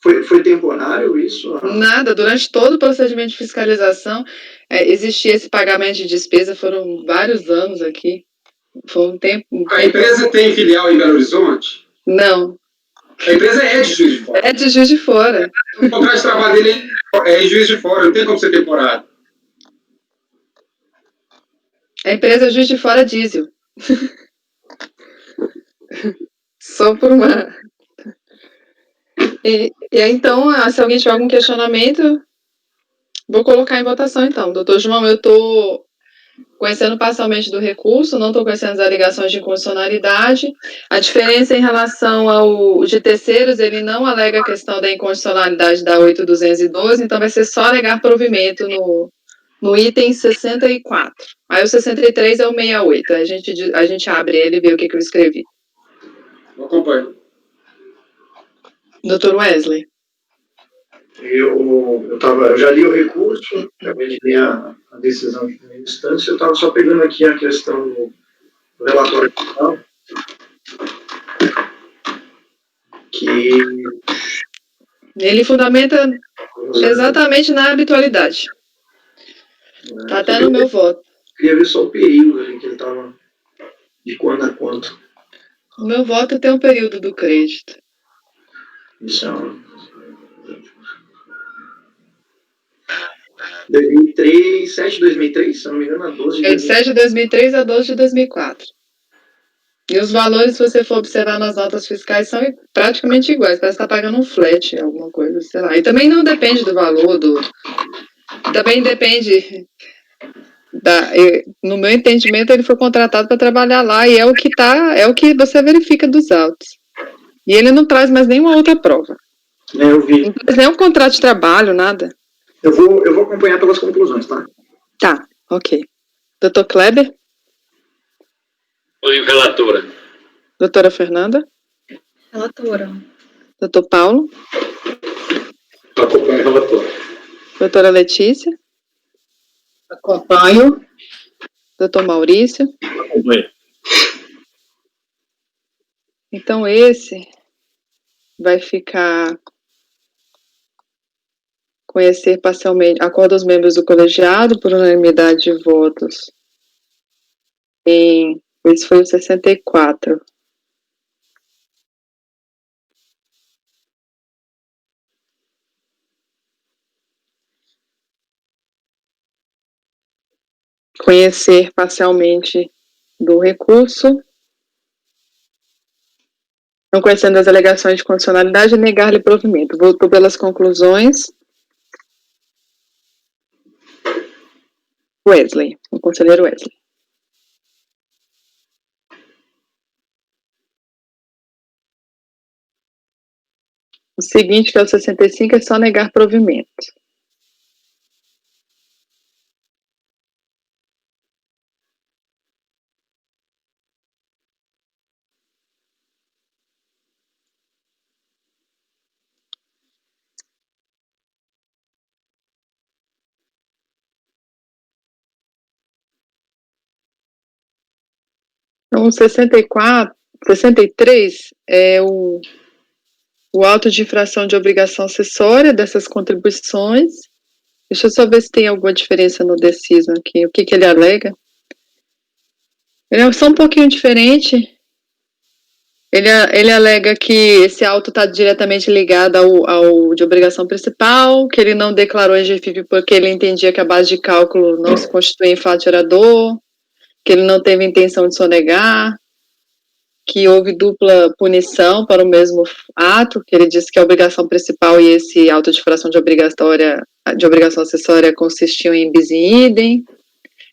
Foi temporário isso?
Nada. Durante todo o procedimento de fiscalização, existia esse pagamento de despesa, foram vários anos aqui. Foi um tempo.
A empresa tem filial em Belo Horizonte?
Não.
A empresa é de Juiz de Fora.
É de Juiz de Fora.
O contrato de trabalho dele é em Juiz de Fora, não tem como ser temporário.
A empresa Juiz de Fora diesel. Só por uma... E aí, então, se alguém tiver algum questionamento, vou colocar em votação, então. Doutor João, eu estou conhecendo parcialmente do recurso, não estou conhecendo as alegações de inconstitucionalidade. A diferença em relação ao de terceiros, ele não alega a questão da inconstitucionalidade da 8.212, então vai ser só alegar provimento no item 64. Aí o 63 é o 68, a gente abre ele e vê o que eu escrevi.
Eu acompanho.
Doutor Wesley.
Eu já li o recurso, acabei de ler a decisão de primeira instância, eu estava só pegando aqui a questão do relatório final, que
ele fundamenta exatamente na habitualidade. Está até no meu voto.
Queria ver só o período ali que ele estava, de quando a quanto.
O meu voto tem um período do crédito.
Isso é um... 2003, 7 de 2003, se eu não me engano, a 12 de 2003.
É de 7 de 2003 a 12 de 2004. E os valores, se você for observar nas notas fiscais, são praticamente iguais. Parece que está pagando um flat, alguma coisa, sei lá. E também não depende do valor do... Também depende... No meu entendimento, ele foi contratado para trabalhar lá e é o que você verifica dos autos. E ele não traz mais nenhuma outra prova.
Eu vi.
Não traz nenhum contrato de trabalho, nada.
Eu vou acompanhar pelas conclusões, tá?
Tá, ok. Doutor Kleber?
Oi, relatora.
Doutora Fernanda?
Relatora.
Doutor Paulo?
Acompanho o relator.
Doutora Letícia?
Acompanho.
Doutor Maurício?
Acompanho.
Então, esse vai ficar... Conhecer parcialmente. Acordo aos membros do colegiado por unanimidade de votos. Esse foi o 64. Conhecer parcialmente do recurso. Não conhecendo as alegações de condicionalidade, negar-lhe provimento. Votou pelas conclusões. Wesley, o conselheiro Wesley. O seguinte, que é o 65, é só negar provimento. Então, o 63 é o auto de infração de obrigação acessória dessas contribuições. Deixa eu só ver se tem alguma diferença no decismo aqui. O que ele alega? Ele é só um pouquinho diferente. Ele alega que esse auto está diretamente ligado ao de obrigação principal, que ele não declarou em GFIP porque ele entendia que a base de cálculo não se constitui em fato gerador, que ele não teve intenção de sonegar, que houve dupla punição para o mesmo ato, que ele disse que a obrigação principal e esse auto de infração de obrigação acessória consistiam em bis in idem,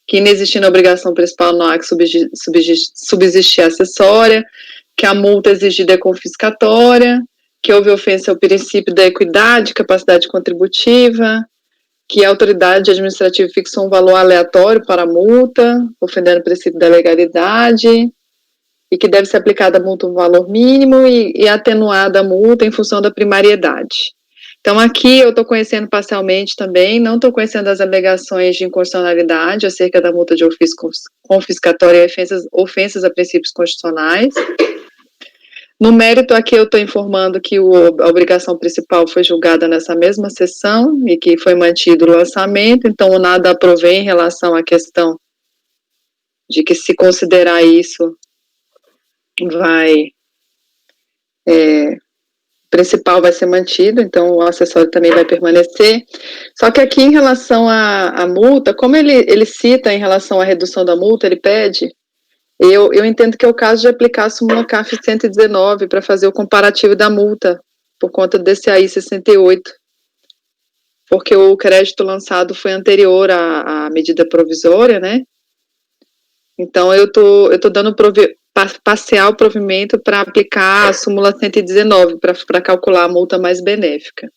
que inexistindo a obrigação principal não há que subsistir a acessória, que a multa exigida é confiscatória, que houve ofensa ao princípio da equidade, capacidade contributiva, que a autoridade administrativa fixou um valor aleatório para a multa, ofendendo o princípio da legalidade, e que deve ser aplicada a multa um valor mínimo e atenuada a multa em função da primariedade. Então, aqui eu estou conhecendo parcialmente também, não estou conhecendo as alegações de inconstitucionalidade acerca da multa de ofício confiscatória e ofensas a princípios constitucionais. No mérito, aqui eu estou informando que a obrigação principal foi julgada nessa mesma sessão e que foi mantido o lançamento, então o nada aprovei em relação à questão de que, se considerar isso, o principal vai ser mantido, então o acessório também vai permanecer. Só que aqui, em relação à multa, como ele cita em relação à redução da multa, ele pede... Eu entendo que é o caso de aplicar a súmula CAF 119 para fazer o comparativo da multa, por conta desse AI 68, porque o crédito lançado foi anterior à medida provisória, né? Então, eu tô dando parcial provimento para aplicar a súmula 119, para calcular a multa mais benéfica.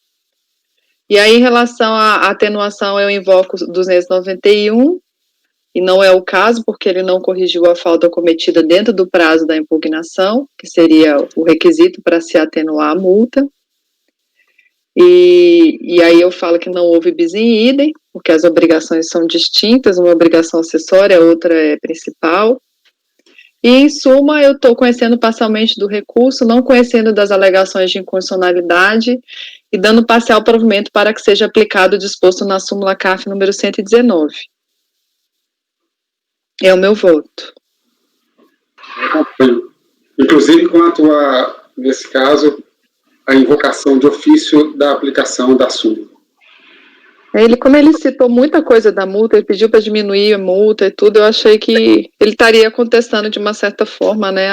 E aí, em relação à atenuação, eu invoco 291, e não é o caso, porque ele não corrigiu a falta cometida dentro do prazo da impugnação, que seria o requisito para se atenuar a multa. E aí eu falo que não houve bis in idem, porque as obrigações são distintas, uma obrigação acessória, a outra é principal. E, em suma, eu estou conhecendo parcialmente do recurso, não conhecendo das alegações de inconstitucionalidade e dando parcial provimento para que seja aplicado o disposto na súmula CAF número 119. É o meu voto.
Inclusive, quanto a, nesse caso, a invocação de ofício da aplicação da súmula.
Como ele citou muita coisa da multa, ele pediu para diminuir a multa e tudo, eu achei que ele estaria contestando de uma certa forma, né,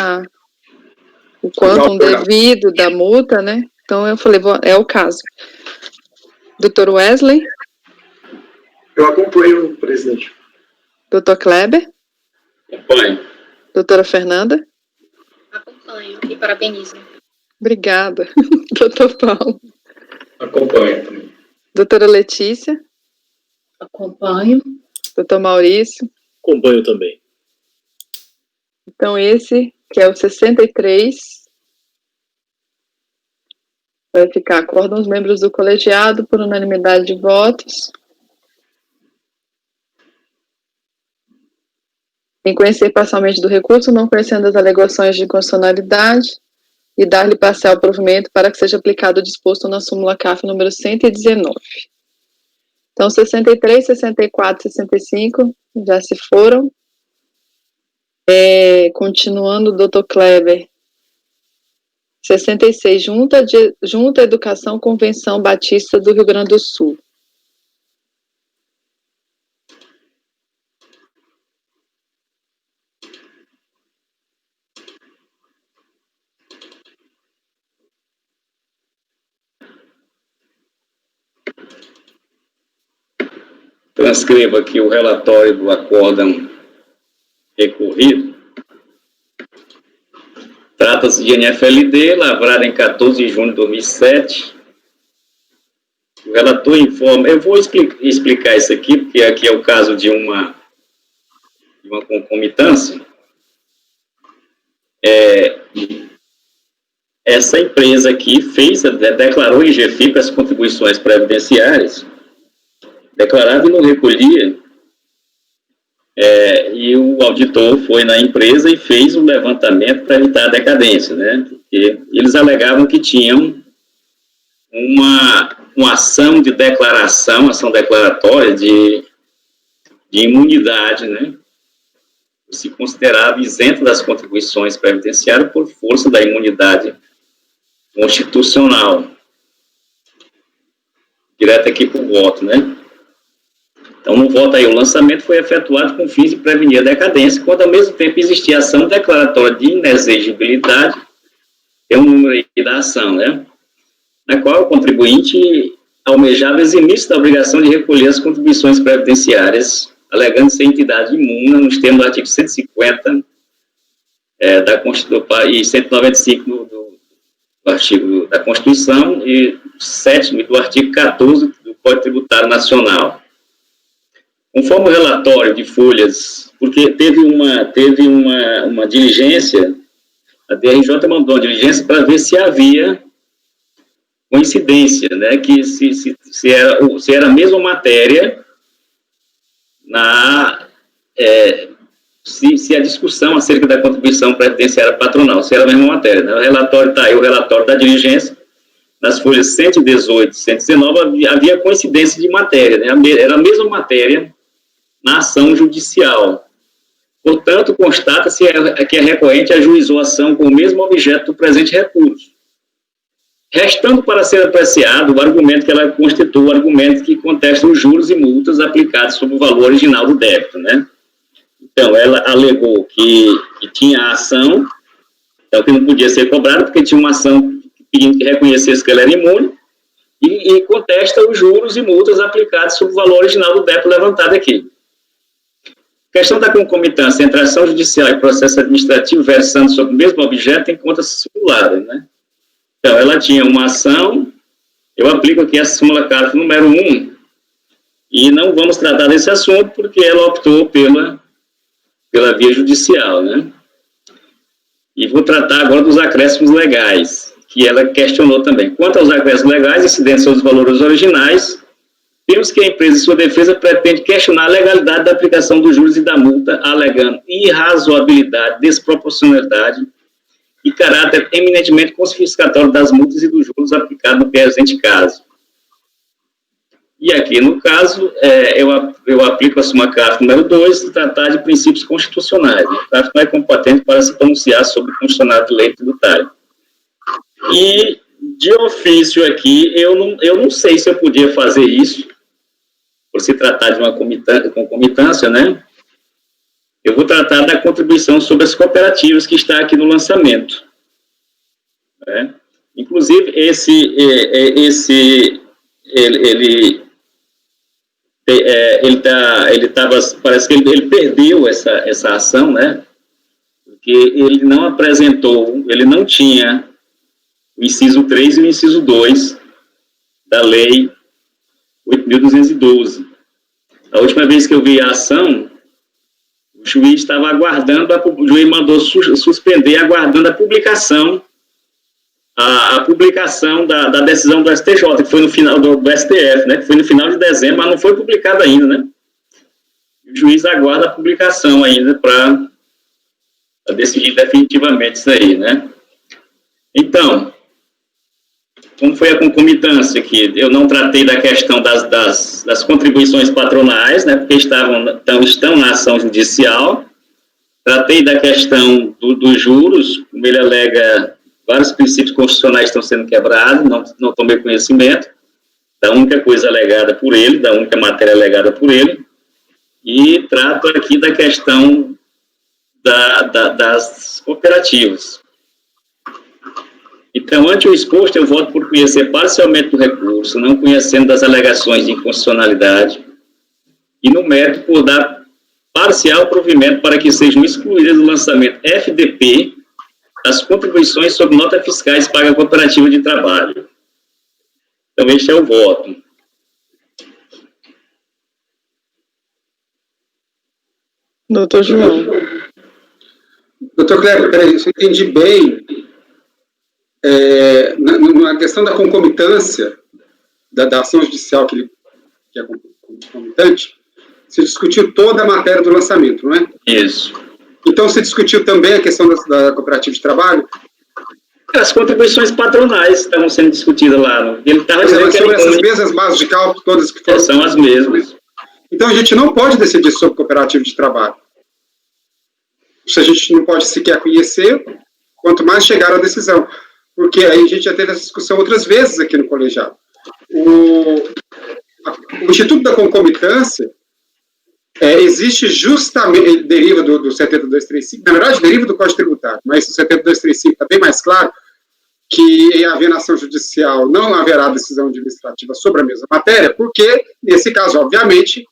o quantum devido da multa, né? Então eu falei, é o caso. Dr. Wesley?
Eu acompanho, presidente.
Dr. Kleber?
Acompanho.
Doutora Fernanda?
Acompanho e parabenizo.
Obrigada. Dr. Paulo?
Acompanho.
Doutora Letícia?
Acompanho.
Doutor Maurício?
Acompanho também.
Então, esse, que é o 63, vai ficar, acordam os membros do colegiado por unanimidade de votos, em conhecer parcialmente do recurso, não conhecendo as alegações de inconstitucionalidade, e dar-lhe parcial provimento para que seja aplicado o disposto na súmula CAF número 119. Então, 63, 64, 65 já se foram. Continuando, doutor Kleber. 66, Junta Educação Convenção Batista do Rio Grande do Sul.
Transcreva aqui o relatório do acórdão recorrido. Trata-se de NFLD, lavrada em 14 de junho de 2007. O relator informa... Eu vou explicar isso aqui, porque aqui é o caso de uma concomitância. Essa empresa aqui declarou em GFIP as contribuições previdenciárias, declarava e não recolhia, e o auditor foi na empresa e fez um levantamento para evitar a decadência, né? Porque eles alegavam que tinham uma ação de declaração, ação declaratória de imunidade, né? Se considerava isento das contribuições previdenciárias por força da imunidade constitucional. Direto aqui para o voto, né? Então, no voto aí, o lançamento foi efetuado com fins de prevenir a decadência, quando ao mesmo tempo existia ação declaratória de inexigibilidade, tem um número aí da ação, né? Na qual o contribuinte almejava eximir-se da obrigação de recolher as contribuições previdenciárias, alegando ser entidade imuna nos termos do artigo 150 da Constituição e 195 do artigo da Constituição e 7º do artigo 14 do Código Tributário Nacional. Conforme o relatório de folhas, porque teve uma diligência, a DRJ mandou uma diligência para ver se havia coincidência, né, que se era a mesma matéria, se a discussão acerca da contribuição previdenciária patronal, se era a mesma matéria, né? O relatório está aí, o relatório da diligência, nas folhas 118 e 119, havia coincidência de matéria, né? Era a mesma matéria na ação judicial. Portanto, constata-se que a recorrente ajuizou a ação com o mesmo objeto do presente recurso, restando para ser apreciado o argumento que ela constitui, o argumento que contesta os juros e multas aplicados sobre o valor original do débito, né? Então, ela alegou que tinha a ação, então que não podia ser cobrada, porque tinha uma ação pedindo que reconhecesse que ela era imune, e contesta os juros e multas aplicados sobre o valor original do débito levantado aqui. Questão da concomitância entre ação judicial e processo administrativo versando sobre o mesmo objeto encontra-se simulada, né? Então, ela tinha uma ação, eu aplico aqui a súmula CAF número 1, e não vamos tratar desse assunto porque ela optou pela via judicial, né? E vou tratar agora dos acréscimos legais, que ela questionou também. Quanto aos acréscimos legais incidentes sobre os valores originais, temos que a empresa, em sua defesa, pretende questionar a legalidade da aplicação dos juros e da multa, alegando irrazoabilidade, desproporcionalidade e caráter eminentemente confiscatório das multas e dos juros aplicados no presente caso. E aqui, no caso, eu aplico a súmula CRAF número 2, de tratar de princípios constitucionais. O CRAF não é competente para se pronunciar sobre o constitucional de lei tributária. E, de ofício aqui, eu não sei se eu podia fazer isso, por se tratar de uma concomitância, né? Eu vou tratar da contribuição sobre as cooperativas que está aqui no lançamento. Né? Inclusive, parece que ele perdeu essa ação, né? Porque ele não apresentou, ele não tinha o inciso 3 e o inciso 2 da lei 8.212. A última vez que eu vi a ação, o juiz estava aguardando, o juiz mandou suspender, aguardando a publicação da decisão do STJ, que foi no final do STF, né, que foi no final de dezembro, mas não foi publicada ainda, né? O juiz aguarda a publicação ainda para decidir definitivamente isso aí, né? Então, como foi a concomitância aqui? Eu não tratei da questão das contribuições patronais, né, porque estão na ação judicial. Tratei da questão dos juros, como ele alega, vários princípios constitucionais estão sendo quebrados, não tomei conhecimento da única coisa alegada por ele, da única matéria alegada por ele, e trato aqui da questão das cooperativas. Então, ante o exposto, eu voto por conhecer parcialmente o recurso, não conhecendo das alegações de inconstitucionalidade, e no mérito por dar parcial provimento para que sejam excluídas do lançamento FDP as contribuições sobre notas fiscais pagas à cooperativa de trabalho. Então, este é o voto.
Doutor João.
Doutor Cleber, peraí, se eu entendi bem, na questão da concomitância da ação judicial que é concomitante, se discutiu toda a matéria do lançamento, não é?
Isso.
Então, se discutiu também a questão da cooperativa de trabalho?
As contribuições patronais estavam sendo discutidas lá. Ele estava dizendo que
sobre essas mesmas bases de cálculo, todas que foram...
São as mesmas.
Então, a gente não pode decidir sobre cooperativa de trabalho. Se a gente não pode sequer conhecer, quanto mais chegar à decisão. Porque aí a gente já teve essa discussão outras vezes aqui no colegiado. O Instituto da Concomitância existe justamente, deriva do 7235, na verdade deriva do Código Tributário, mas o 7235 está bem mais claro, que em haver ação judicial não haverá decisão administrativa sobre a mesma matéria, porque, nesse caso, obviamente,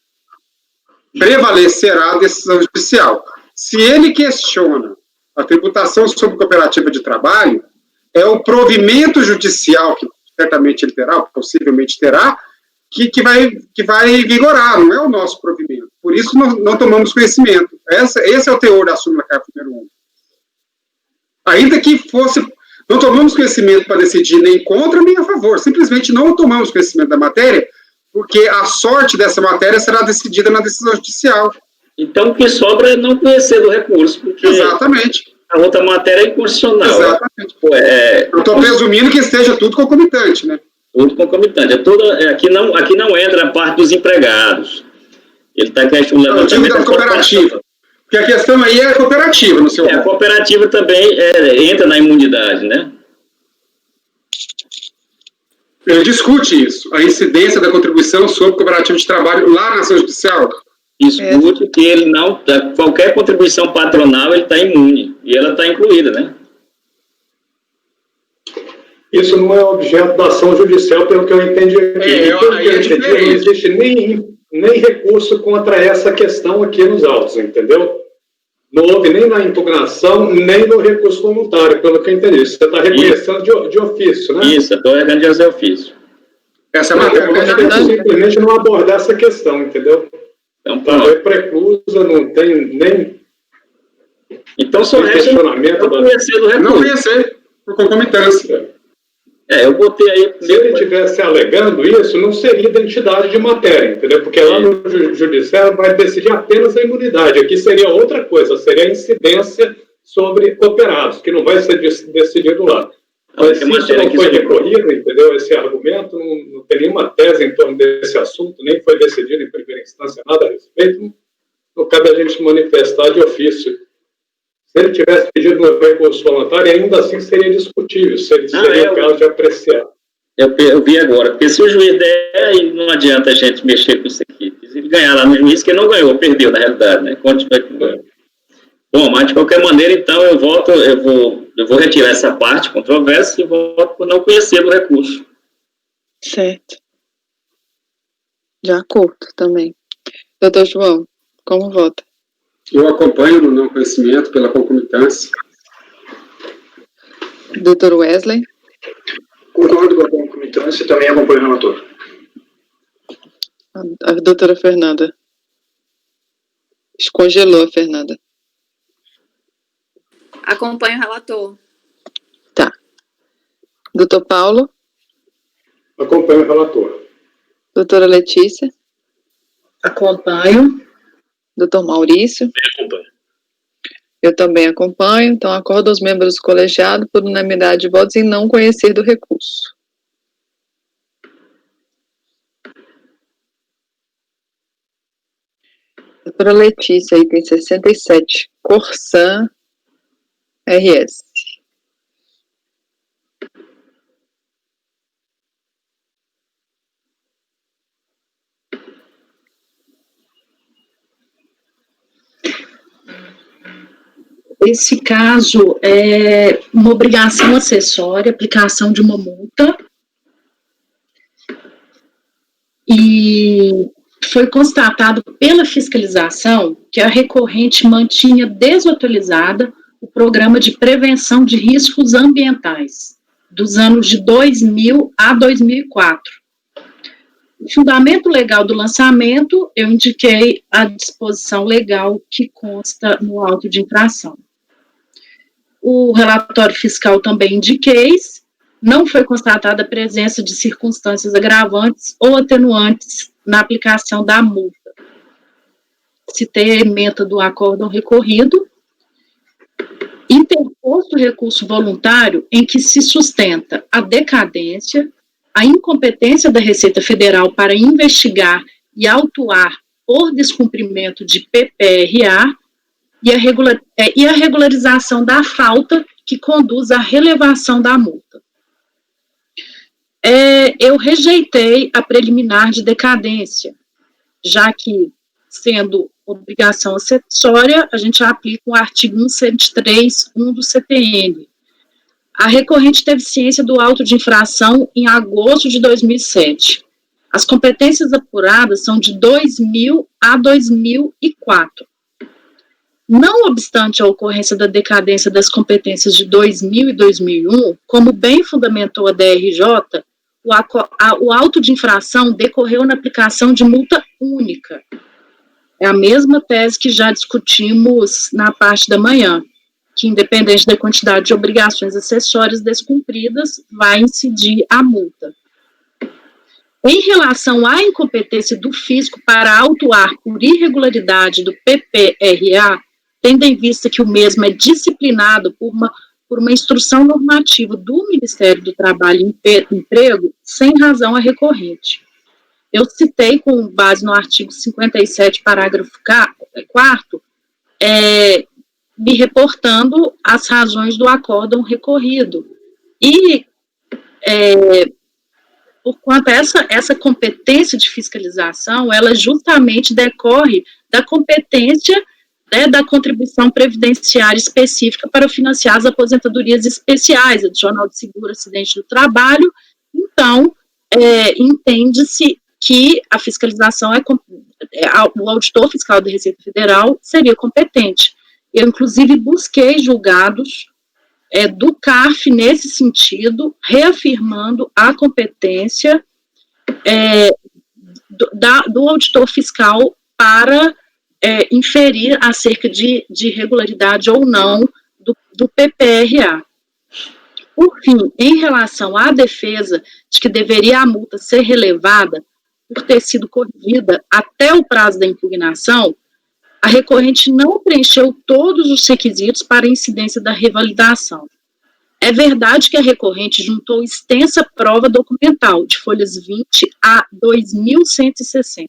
prevalecerá a decisão judicial. Se ele questiona a tributação sobre cooperativa de trabalho, é o provimento judicial, que certamente ele terá, possivelmente terá, que vai vigorar, não é o nosso provimento. Por isso, não tomamos conhecimento. Esse é o teor da súmula CRAF número 1. Ainda que fosse... Não tomamos conhecimento para decidir nem contra nem a favor. Simplesmente não tomamos conhecimento da matéria, porque a sorte dessa matéria será decidida na decisão judicial.
Então, o que sobra é não conhecer do recurso, porque...
Exatamente.
A outra matéria é inconstitucional.
Exatamente. Eu estou presumindo que esteja tudo concomitante, né?
Tudo concomitante. Aqui não entra a parte dos empregados. Ele está questionando...
Eu digo da cooperativa. Porque a questão aí é a cooperativa, no seu...
A cooperativa também entra na imunidade, né?
Ele discute isso, a incidência da contribuição sobre cooperativa de trabalho lá na ação judicial.
Discute que ele não... Qualquer contribuição patronal, ele está imune. E ela está incluída, né?
Isso não é objeto da ação judicial, pelo que eu entendi aqui. Não existe nem recurso contra essa questão aqui nos autos, entendeu? Não houve nem na impugnação, nem no recurso voluntário, pelo que eu entendi. Você está reconhecendo de ofício, né?
Isso, estou reconhecendo de ofício.
Essa matéria
simplesmente não abordar essa questão, entendeu?
Então,
é preclusa, não tem nem...
Então, só resta não conhecer do recurso.
Não conhecer, por concomitância.
Eu botei aí...
Se ele estivesse alegando isso, não seria identidade de matéria, entendeu? Porque lá no judiciário vai decidir apenas a imunidade. Aqui seria outra coisa, seria a incidência sobre cooperados, que não vai ser decidido lá. Mas se isso não foi recorrido, entendeu? Esse argumento, não tem nenhuma tese em torno desse assunto, nem foi decidido em primeira instância nada a respeito, não cabe a gente manifestar de ofício. Se ele tivesse pedido um recurso voluntário, ainda assim seria discutível, seria o caso de apreciar.
Eu vi agora, porque se o juiz der, aí não adianta a gente mexer com isso aqui. Se ele ganhar lá no juiz, que não ganhou, perdeu, na realidade, né? Bom, mas de qualquer maneira, então, eu vou retirar essa parte controversa e voto por não conhecer o recurso.
Certo. De acordo também. Doutor João, como vota?
Eu acompanho no não conhecimento pela concomitância.
Doutor Wesley?
Concordo com a concomitância e também acompanho o relator.
A doutora Fernanda? Descongelou a Fernanda.
Acompanho o relator.
Tá. Doutor Paulo?
Acompanho o relator.
Doutora Letícia?
Acompanho.
Doutor Maurício?
Acompanho.
Eu também acompanho, então acordo aos membros do colegiado por unanimidade de votos em não conhecer do recurso. Doutora Letícia, item 67, Corsan RS.
Esse caso é uma obrigação acessória, aplicação de uma multa, e foi constatado pela fiscalização que a recorrente mantinha desatualizada o programa de prevenção de riscos ambientais dos anos de 2000 a 2004. O fundamento legal do lançamento, eu indiquei a disposição legal que consta no auto de infração. O relatório fiscal também indiquei, não foi constatada a presença de circunstâncias agravantes ou atenuantes na aplicação da multa. Citei a ementa do acórdão recorrido, interposto recurso voluntário em que se sustenta a decadência, a incompetência da Receita Federal para investigar e autuar por descumprimento de PPRA e a regularização da falta que conduz à relevação da multa. Eu rejeitei a preliminar de decadência, já que, sendo obrigação acessória, a gente aplica o artigo 173.1 do CTN. A recorrente teve ciência do auto de infração em agosto de 2007. As competências apuradas são de 2000 a 2004. Não obstante a ocorrência da decadência das competências de 2000 e 2001, como bem fundamentou a DRJ, o auto de infração decorreu na aplicação de multa única. É a mesma tese que já discutimos na parte da manhã, que independente da quantidade de obrigações acessórias descumpridas, vai incidir a multa. Em relação à incompetência do fisco para autuar por irregularidade do PPRA, tendo em vista que o mesmo é disciplinado por uma instrução normativa do Ministério do Trabalho e Emprego, sem razão a recorrente. Eu citei, com base no artigo 57, parágrafo 4º, me reportando as razões do acórdão recorrido. E, porquanto essa competência de fiscalização, ela justamente decorre da competência da contribuição previdenciária específica para financiar as aposentadorias especiais, adicional de seguro acidente do trabalho. Então, entende-se que a fiscalização o auditor fiscal da Receita Federal seria competente. Eu, inclusive, busquei julgados do CARF nesse sentido, reafirmando a competência do auditor fiscal para inferir acerca de regularidade ou não do PPRA. Por fim, em relação à defesa de que deveria a multa ser relevada por ter sido corrigida até o prazo da impugnação, a recorrente não preencheu todos os requisitos para a incidência da revalidação. É verdade que a recorrente juntou extensa prova documental, de folhas 20 a 2.160.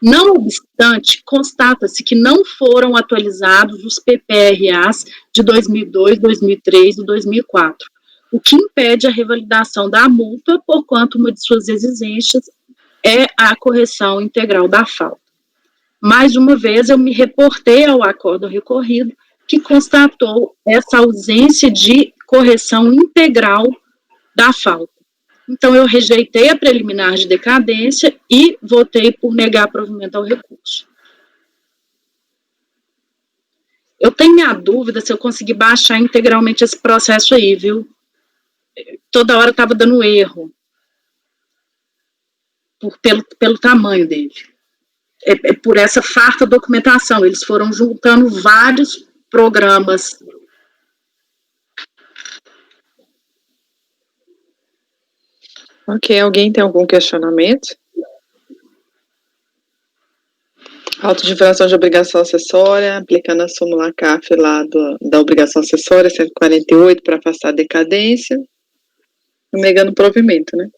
Não obstante, constata-se que não foram atualizados os PPRAs de 2002, 2003 e 2004, o que impede a revalidação da multa, porquanto uma de suas exigências é a correção integral da falta. Mais uma vez, eu me reportei ao acordo recorrido, que constatou essa ausência de correção integral da falta. Então, eu rejeitei a preliminar de decadência e votei por negar provimento ao recurso. Eu tenho minha dúvida se eu consegui baixar integralmente esse processo aí, viu? Toda hora estava dando erro. Pelo tamanho dele. É por essa farta documentação. Eles foram juntando vários programas.
Ok, alguém tem algum questionamento? Auto de infração de obrigação acessória, aplicando a súmula CAF lá da obrigação acessória, 148, para afastar a decadência, negando o provimento, né?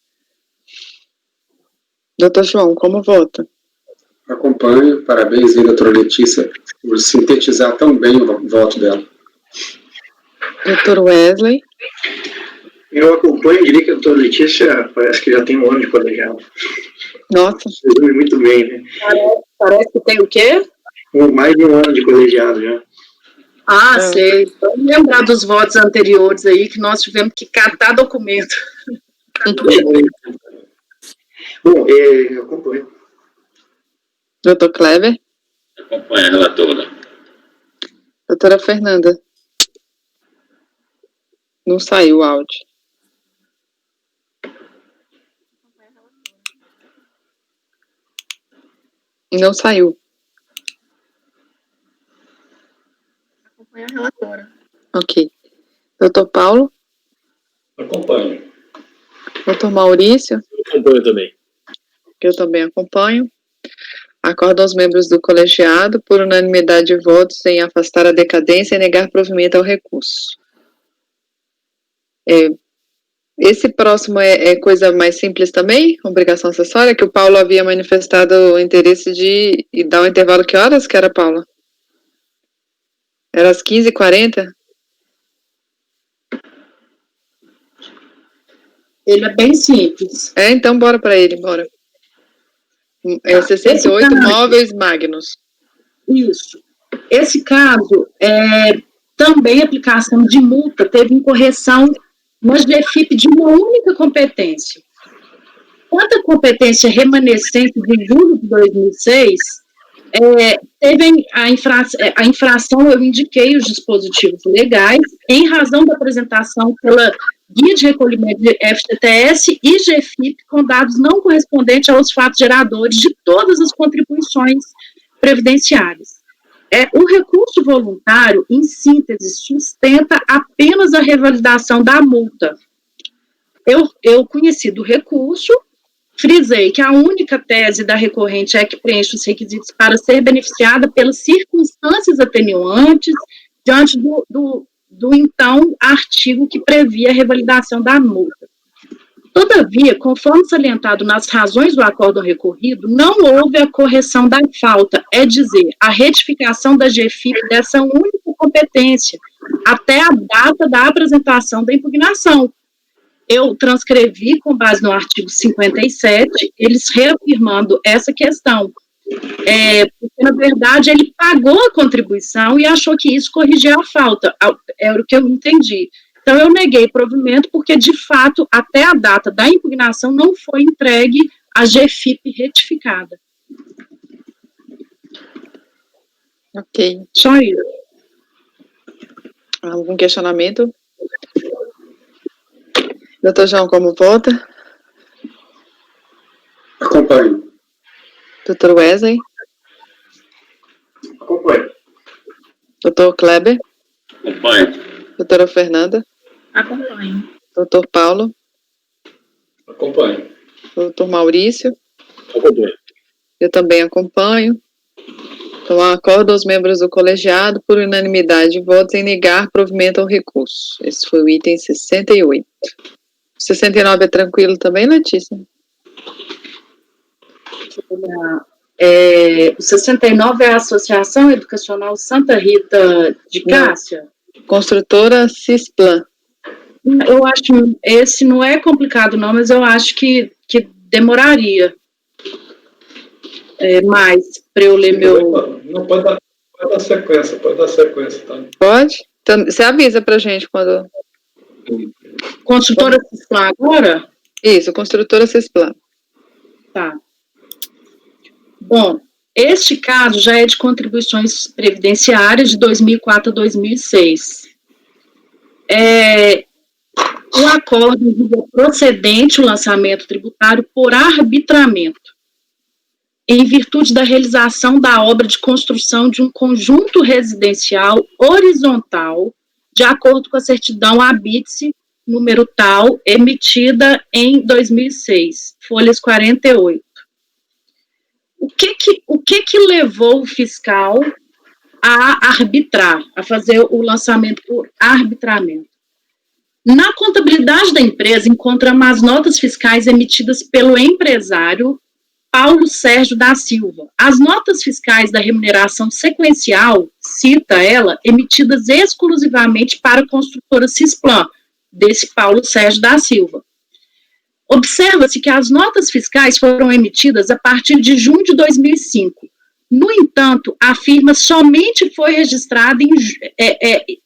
Doutor João, como vota?
Acompanho, parabéns aí, doutora Letícia, por sintetizar tão bem o voto dela.
Doutor Wesley?
Eu acompanho, diria que a doutora Letícia parece que já tem um ano de colegiado.
Nossa.
Resume muito bem, né?
Parece que tem o quê?
Mais de um ano de colegiado já.
Ah, sei. Vamos lembrar dos votos anteriores aí, que nós tivemos que catar documento.
Bom, eu acompanho.
Doutor Kleber?
Acompanha a relatora.
Doutora Fernanda? Não saiu o áudio. Não saiu.
Acompanha a relatora.
Ok. Doutor Paulo?
Acompanho.
Doutor Maurício?
Eu acompanho também.
Eu também acompanho. Acordo aos membros do colegiado, por unanimidade de votos, em afastar a decadência e negar provimento ao recurso. Esse próximo é coisa mais simples também? Obrigação acessória, que o Paulo havia manifestado o interesse de dar um intervalo. Que horas que era, Paula? Era às 15h40?
Ele é bem simples.
Então bora para ele, bora. 68 móveis Magnus.
Isso. Esse caso, também aplicação de multa, teve incorreção na GFIP de uma única competência. Quanto à competência remanescente de julho de 2006, teve a infração, eu indiquei os dispositivos legais, em razão da apresentação pela Guia de Recolhimento de FGTS e GFIP com dados não correspondentes aos fatos geradores de todas as contribuições previdenciárias. O recurso voluntário, em síntese, sustenta apenas a revalidação da multa. Eu conheci do recurso, frisei que a única tese da recorrente é que preenche os requisitos para ser beneficiada pelas circunstâncias atenuantes diante do então artigo que previa a revalidação da multa. Todavia, conforme salientado nas razões do acordo recorrido, não houve a correção da falta, é dizer, a retificação da GFIP dessa única competência, até a data da apresentação da impugnação. Eu transcrevi com base no artigo 57, eles reafirmando essa questão. Porque, na verdade, ele pagou a contribuição e achou que isso corrigia a falta, é o que eu entendi. Então, eu neguei provimento porque, de fato, até a data da impugnação não foi entregue a GFIP retificada.
Ok.
Só isso.
Algum questionamento? Doutor João, como vota?
Acompanho.
Doutor Wesley?
Acompanho.
Doutor Kleber?
Acompanho.
Doutora Fernanda?
Acompanho.
Doutor Paulo?
Acompanho.
Doutor Maurício?
Acompanho.
Eu também acompanho. Então, acordo aos membros do colegiado por unanimidade de votos em negar provimento ao recurso. Esse foi o item 68. 69 é tranquilo também, Letícia?
O 69 é a Associação Educacional Santa Rita de Cássia?
Construtora Cisplan.
Eu acho, esse não é complicado não, mas eu acho que demoraria mais para eu ler meu...
Não, pode dar sequência, tá?
Pode? Então, você avisa pra gente quando...
Construtora Cisplan agora?
Isso, construtora Cisplan.
Tá. Bom, este caso já é de contribuições previdenciárias de 2004 a 2006. O acordo julga procedente o lançamento tributário por arbitramento, em virtude da realização da obra de construção de um conjunto residencial horizontal, de acordo com a certidão ABITSE, número tal, emitida em 2006, folhas 48. O que levou o fiscal a arbitrar, a fazer o lançamento por arbitramento? Na contabilidade da empresa, encontramos as notas fiscais emitidas pelo empresário Paulo Sérgio da Silva. As notas fiscais da remuneração sequencial, cita ela, emitidas exclusivamente para a construtora Cisplan, desse Paulo Sérgio da Silva. Observa-se que as notas fiscais foram emitidas a partir de junho de 2005. No entanto, a firma somente foi registrada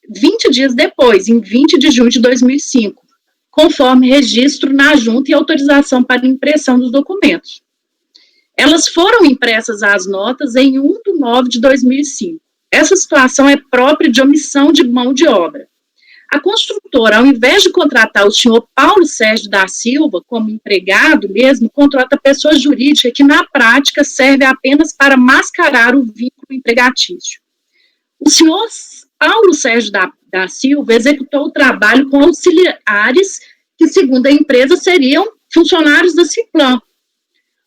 20 dias depois, em 20 de junho de 2005, conforme registro na junta e autorização para impressão dos documentos. Elas foram impressas as notas em 1 de 9 de 2005. Essa situação é própria de omissão de mão de obra. A construtora, ao invés de contratar o senhor Paulo Sérgio da Silva como empregado mesmo, contrata pessoa jurídica que, na prática, serve apenas para mascarar o vínculo empregatício. O senhor Paulo Sérgio da Silva executou o trabalho com auxiliares que, segundo a empresa, seriam funcionários da Cisplan.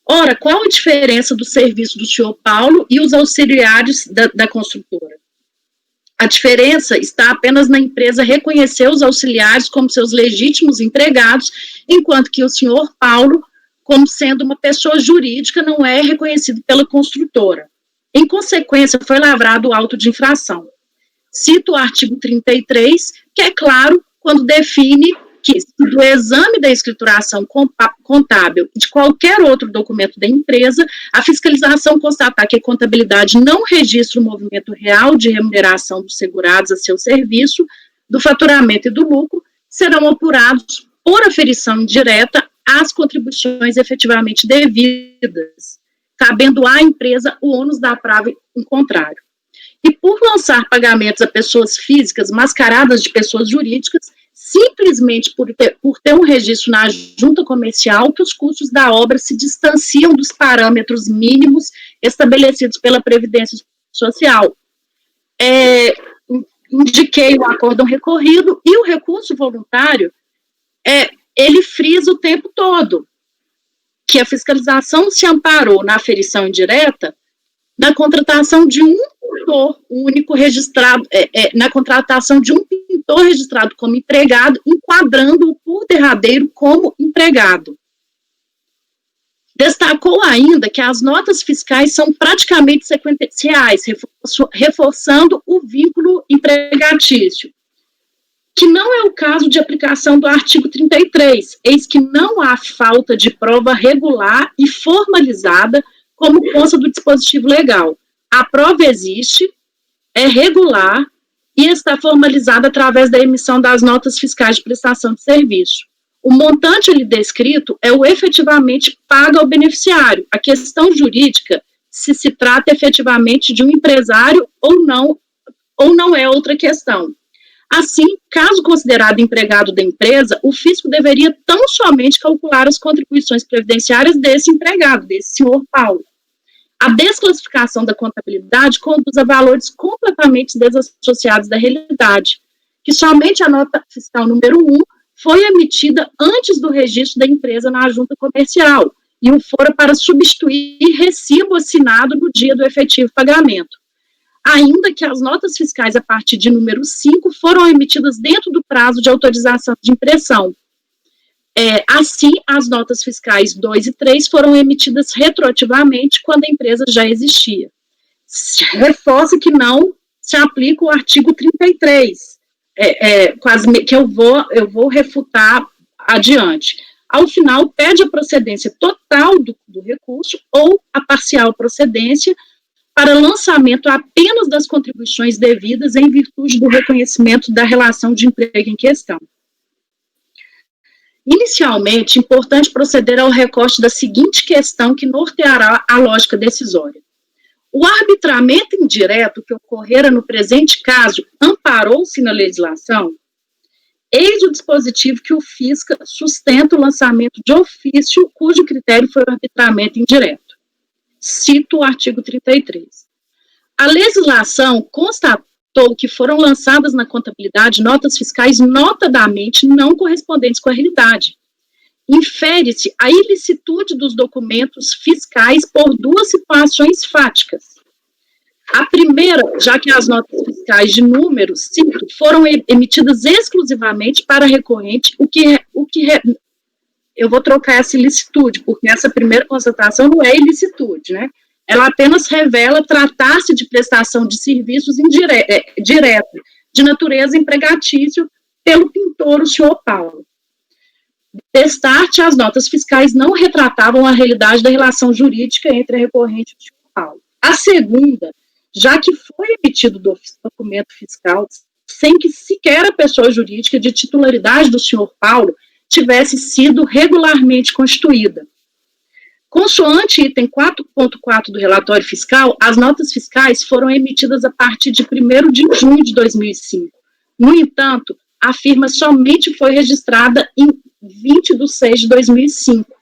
Ora, qual a diferença do serviço do senhor Paulo e os auxiliares da construtora? A diferença está apenas na empresa reconhecer os auxiliares como seus legítimos empregados, enquanto que o senhor Paulo, como sendo uma pessoa jurídica, não é reconhecido pela construtora. Em consequência, foi lavrado o auto de infração. Cito o artigo 33, que é claro quando define que, do exame da escrituração contábil de qualquer outro documento da empresa, a fiscalização constatar que a contabilidade não registra o movimento real de remuneração dos segurados a seu serviço, do faturamento e do lucro, serão apurados por aferição indireta às contribuições efetivamente devidas, cabendo à empresa o ônus da prova em contrário. E por lançar pagamentos a pessoas físicas mascaradas de pessoas jurídicas, simplesmente por ter um registro na junta comercial, que os custos da obra se distanciam dos parâmetros mínimos estabelecidos pela Previdência Social. Indiquei o acórdão recorrido e o recurso voluntário, ele frisa o tempo todo que a fiscalização se amparou na aferição indireta na contratação de um pintor único registrado, na contratação de um pintor registrado como empregado, enquadrando-o por derradeiro como empregado. Destacou ainda que as notas fiscais são praticamente sequenciais, reforçando o vínculo empregatício, que não é o caso de aplicação do artigo 33, eis que não há falta de prova regular e formalizada, como consta do dispositivo legal. A prova existe, é regular e está formalizada através da emissão das notas fiscais de prestação de serviço. O montante ali descrito é o efetivamente pago ao beneficiário. A questão jurídica, se trata efetivamente de um empresário ou não é outra questão. Assim, caso considerado empregado da empresa, o fisco deveria tão somente calcular as contribuições previdenciárias desse empregado, desse senhor Paulo. A desclassificação da contabilidade conduz a valores completamente desassociados da realidade, que somente a nota fiscal número 1 foi emitida antes do registro da empresa na junta comercial, e o fora para substituir recibo assinado no dia do efetivo pagamento. Ainda que as notas fiscais a partir de número 5 foram emitidas dentro do prazo de autorização de impressão. Assim, as notas fiscais 2 e 3 foram emitidas retroativamente quando a empresa já existia. Reforça que não se aplica o artigo 33, que eu vou refutar adiante. Ao final, pede a procedência total do recurso ou a parcial procedência para lançamento apenas das contribuições devidas em virtude do reconhecimento da relação de emprego em questão. Inicialmente, importante proceder ao recorte da seguinte questão que norteará a lógica decisória. O arbitramento indireto que ocorrera no presente caso amparou-se na legislação? Eis o dispositivo que o Fisca sustenta o lançamento de ofício cujo critério foi o arbitramento indireto. Cito o artigo 33. A legislação constatou que foram lançadas na contabilidade notas fiscais notadamente não correspondentes com a realidade. Infere-se a ilicitude dos documentos fiscais por duas situações fáticas. A primeira, já que as notas fiscais de números, cito, foram emitidas exclusivamente para recorrente, eu vou trocar essa ilicitude, porque essa primeira constatação não é ilicitude, né? Ela apenas revela tratar-se de prestação de serviços direto, de natureza empregatício, pelo pintor, o senhor Paulo. Destarte, as notas fiscais não retratavam a realidade da relação jurídica entre a recorrente e o senhor Paulo. A segunda, já que foi emitido do documento fiscal sem que sequer a pessoa jurídica de titularidade do senhor Paulo tivesse sido regularmente constituída. Consoante item 4.4 do relatório fiscal, as notas fiscais foram emitidas a partir de 1º de junho de 2005. No entanto, a firma somente foi registrada em 20 de 6 de 2005.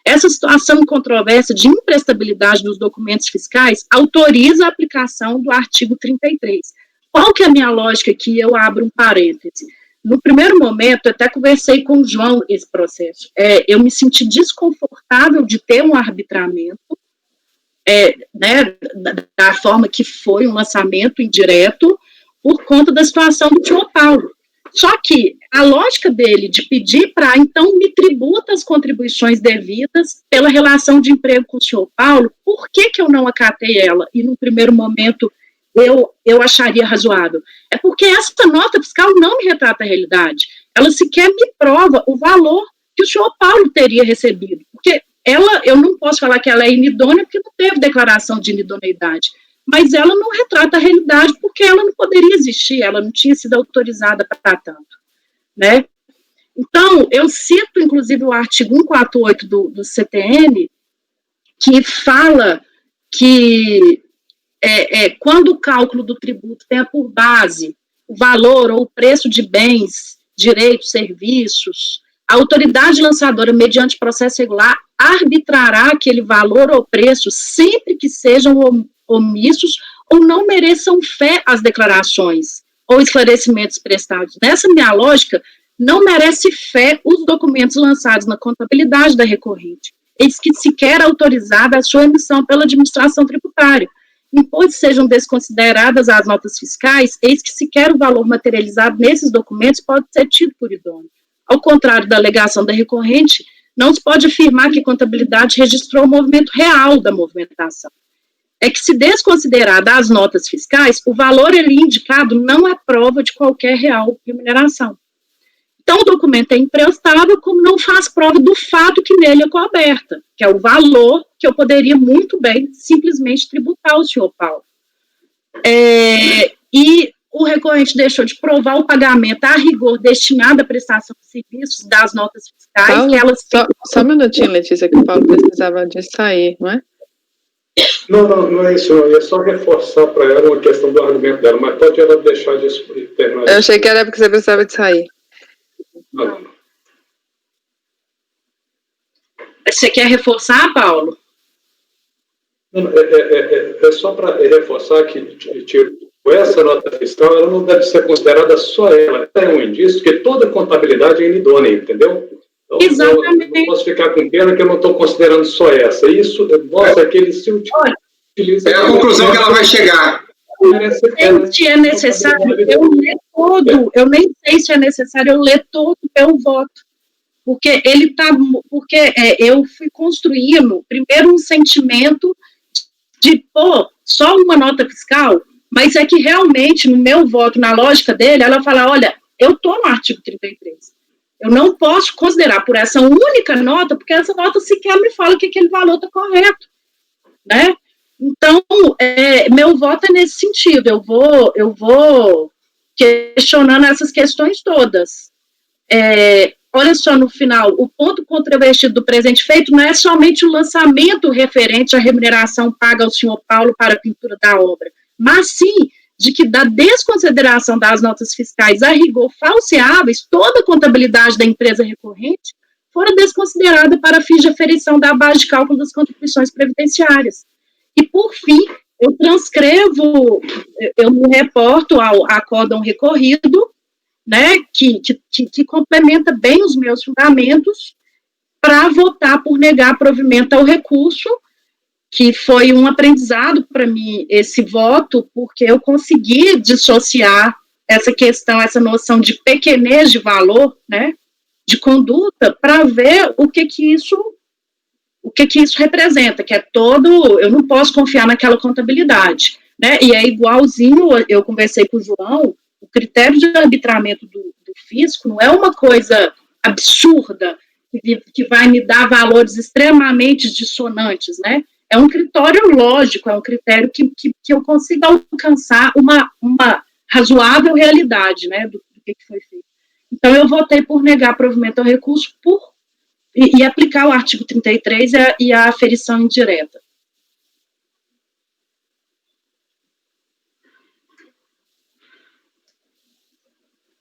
Essa situação controversa de imprestabilidade dos documentos fiscais autoriza a aplicação do artigo 33. Qual que é a minha lógica aqui? Eu abro um parêntese. No primeiro momento, eu até conversei com o João esse processo. Eu me senti desconfortável de ter um arbitramento, da forma que foi um lançamento indireto, por conta da situação do senhor Paulo. Só que a lógica dele de pedir para, então, me tributa as contribuições devidas pela relação de emprego com o senhor Paulo, por que eu não acatei ela? E, no primeiro momento, eu acharia razoável. É porque essa nota fiscal não me retrata a realidade. Ela sequer me prova o valor que o senhor Paulo teria recebido. Porque eu não posso falar que ela é inidônea, porque não teve declaração de inidoneidade. Mas ela não retrata a realidade, porque ela não poderia existir, ela não tinha sido autorizada para tanto, né? Então, eu cito, inclusive, o artigo 148 do CTN, que fala que quando o cálculo do tributo tenha por base o valor ou o preço de bens, direitos, serviços, a autoridade lançadora, mediante processo regular, arbitrará aquele valor ou preço sempre que sejam omissos ou não mereçam fé as declarações ou esclarecimentos prestados. Nessa minha lógica, não merece fé os documentos lançados na contabilidade da recorrente, eis que sequer autorizada a sua emissão pela administração tributária. Impôs sejam desconsideradas as notas fiscais, eis que sequer o valor materializado nesses documentos pode ser tido por idôneo. Ao contrário da alegação da recorrente, não se pode afirmar que a contabilidade registrou o movimento real da movimentação. É que, se desconsiderada as notas fiscais, o valor ali indicado não é prova de qualquer real remuneração. Então, o documento é imprestável, como não faz prova do fato que nele é coberta, que é o valor que eu poderia muito bem simplesmente tributar ao senhor Paulo. E o recorrente deixou de provar o pagamento a rigor destinado à prestação de serviços das notas fiscais.
Paulo,
que elas
só um minutinho, Letícia, que o Paulo precisava de sair, não é?
Não é isso, eu ia só reforçar para ela uma questão do argumento dela, mas pode ela deixar de terminar.
Eu achei que era porque você precisava de sair.
Não.
Você quer reforçar, Paulo?
É só para reforçar que essa nota fiscal, ela não deve ser considerada só ela. É um indício que toda contabilidade é inidônea, entendeu? Então,
Exatamente.
eu não posso ficar com pena que eu não estou considerando só essa. Isso mostra que ele se utiliza...
É a conclusão que ela vai chegar.
Se é necessário, eu ler todo. Eu nem sei se é necessário eu ler todo o meu voto. Porque eu fui construindo, primeiro, um sentimento de, só uma nota fiscal, mas é que realmente, no meu voto, na lógica dele, ela fala, olha, eu estou no artigo 33. Eu não posso considerar por essa única nota, porque essa nota sequer me fala que aquele valor está correto, né? Então, meu voto é nesse sentido, eu vou questionando essas questões todas. Olha só, no final, o ponto controvertido do presente feito não é somente o lançamento referente à remuneração paga ao senhor Paulo para a pintura da obra, mas sim de que, da desconsideração das notas fiscais a rigor falseáveis, toda a contabilidade da empresa recorrente fora desconsiderada para fins de aferição da base de cálculo das contribuições previdenciárias. E, por fim, eu transcrevo, eu me reporto ao acórdão recorrido, né, que complementa bem os meus fundamentos, para votar por negar provimento ao recurso, que foi um aprendizado para mim, esse voto, porque eu consegui dissociar essa questão, essa noção de pequenez de valor, né, de conduta, para ver o que isso representa, que é todo, eu não posso confiar naquela contabilidade, né, e é igualzinho, eu conversei com o João, o critério de arbitramento do fisco não é uma coisa absurda, que vai me dar valores extremamente dissonantes, né, é um critério lógico, é um critério que eu consiga alcançar uma razoável realidade, né, do que foi feito. Então, eu votei por negar provimento ao recurso e aplicar o artigo 33 e a aferição indireta.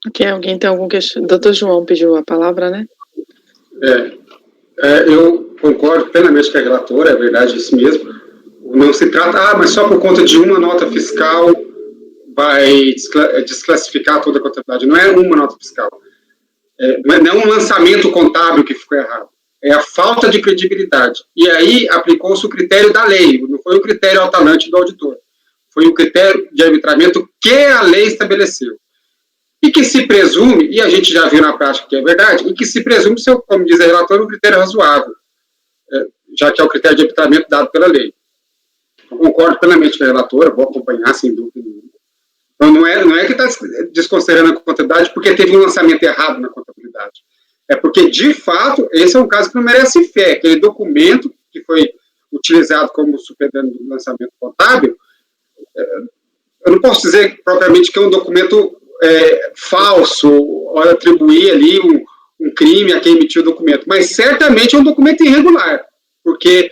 Ok, alguém tem algum questionamento? Doutor João pediu a palavra, né?
Eu concordo plenamente com a relatora, é verdade isso mesmo. Não se trata, mas só por conta de uma nota fiscal vai desclassificar toda a contabilidade. Não é uma nota fiscal. Não é um lançamento contábil que ficou errado. É a falta de credibilidade. E aí aplicou-se o critério da lei, não foi o critério altanante do auditor. Foi o critério de arbitramento que a lei estabeleceu. E que se presume, e a gente já viu na prática que é verdade, e que se presume, como diz a relatora, um critério razoável, já que é o critério de arbitramento dado pela lei. Eu concordo plenamente com a relatora, vou acompanhar sem dúvida nenhuma. Então, não é que está desconsiderando a contabilidade porque teve um lançamento errado na contabilidade. É porque, de fato, esse é um caso que não merece fé. Aquele documento que foi utilizado como supedâneo do lançamento contábil, eu não posso dizer propriamente que é um documento falso, ou atribuir ali um crime a quem emitiu o documento, mas certamente é um documento irregular, porque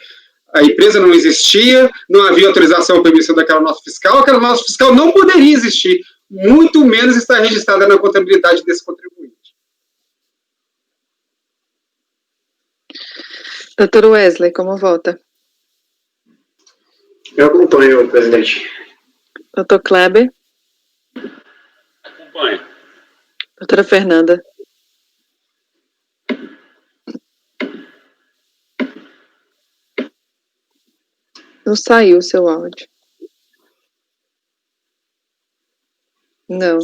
a empresa não existia, não havia autorização para emissão daquela nota fiscal, aquela nota fiscal não poderia existir, muito menos estar registrada na contabilidade desse contribuinte.
Doutor Wesley, como vota?
Eu acompanho, presidente.
Doutor Kleber?
Acompanho.
Doutora Fernanda? Não saiu o seu áudio. Não.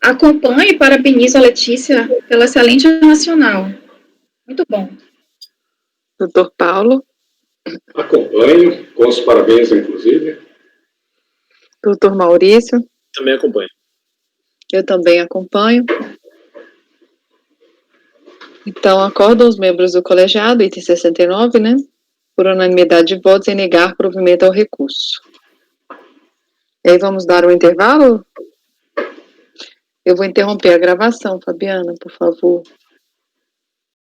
Acompanho e parabenizo a Letícia pela excelente nacional. Muito bom.
Doutor Paulo?
Acompanho, com os parabéns, inclusive.
Doutor Maurício?
Também acompanho.
Eu também acompanho. Então, acordam os membros do colegiado, item 69, né? Por unanimidade de votos, em negar provimento ao recurso. E aí, vamos dar um intervalo? Eu vou interromper a gravação, Fabiana, por favor.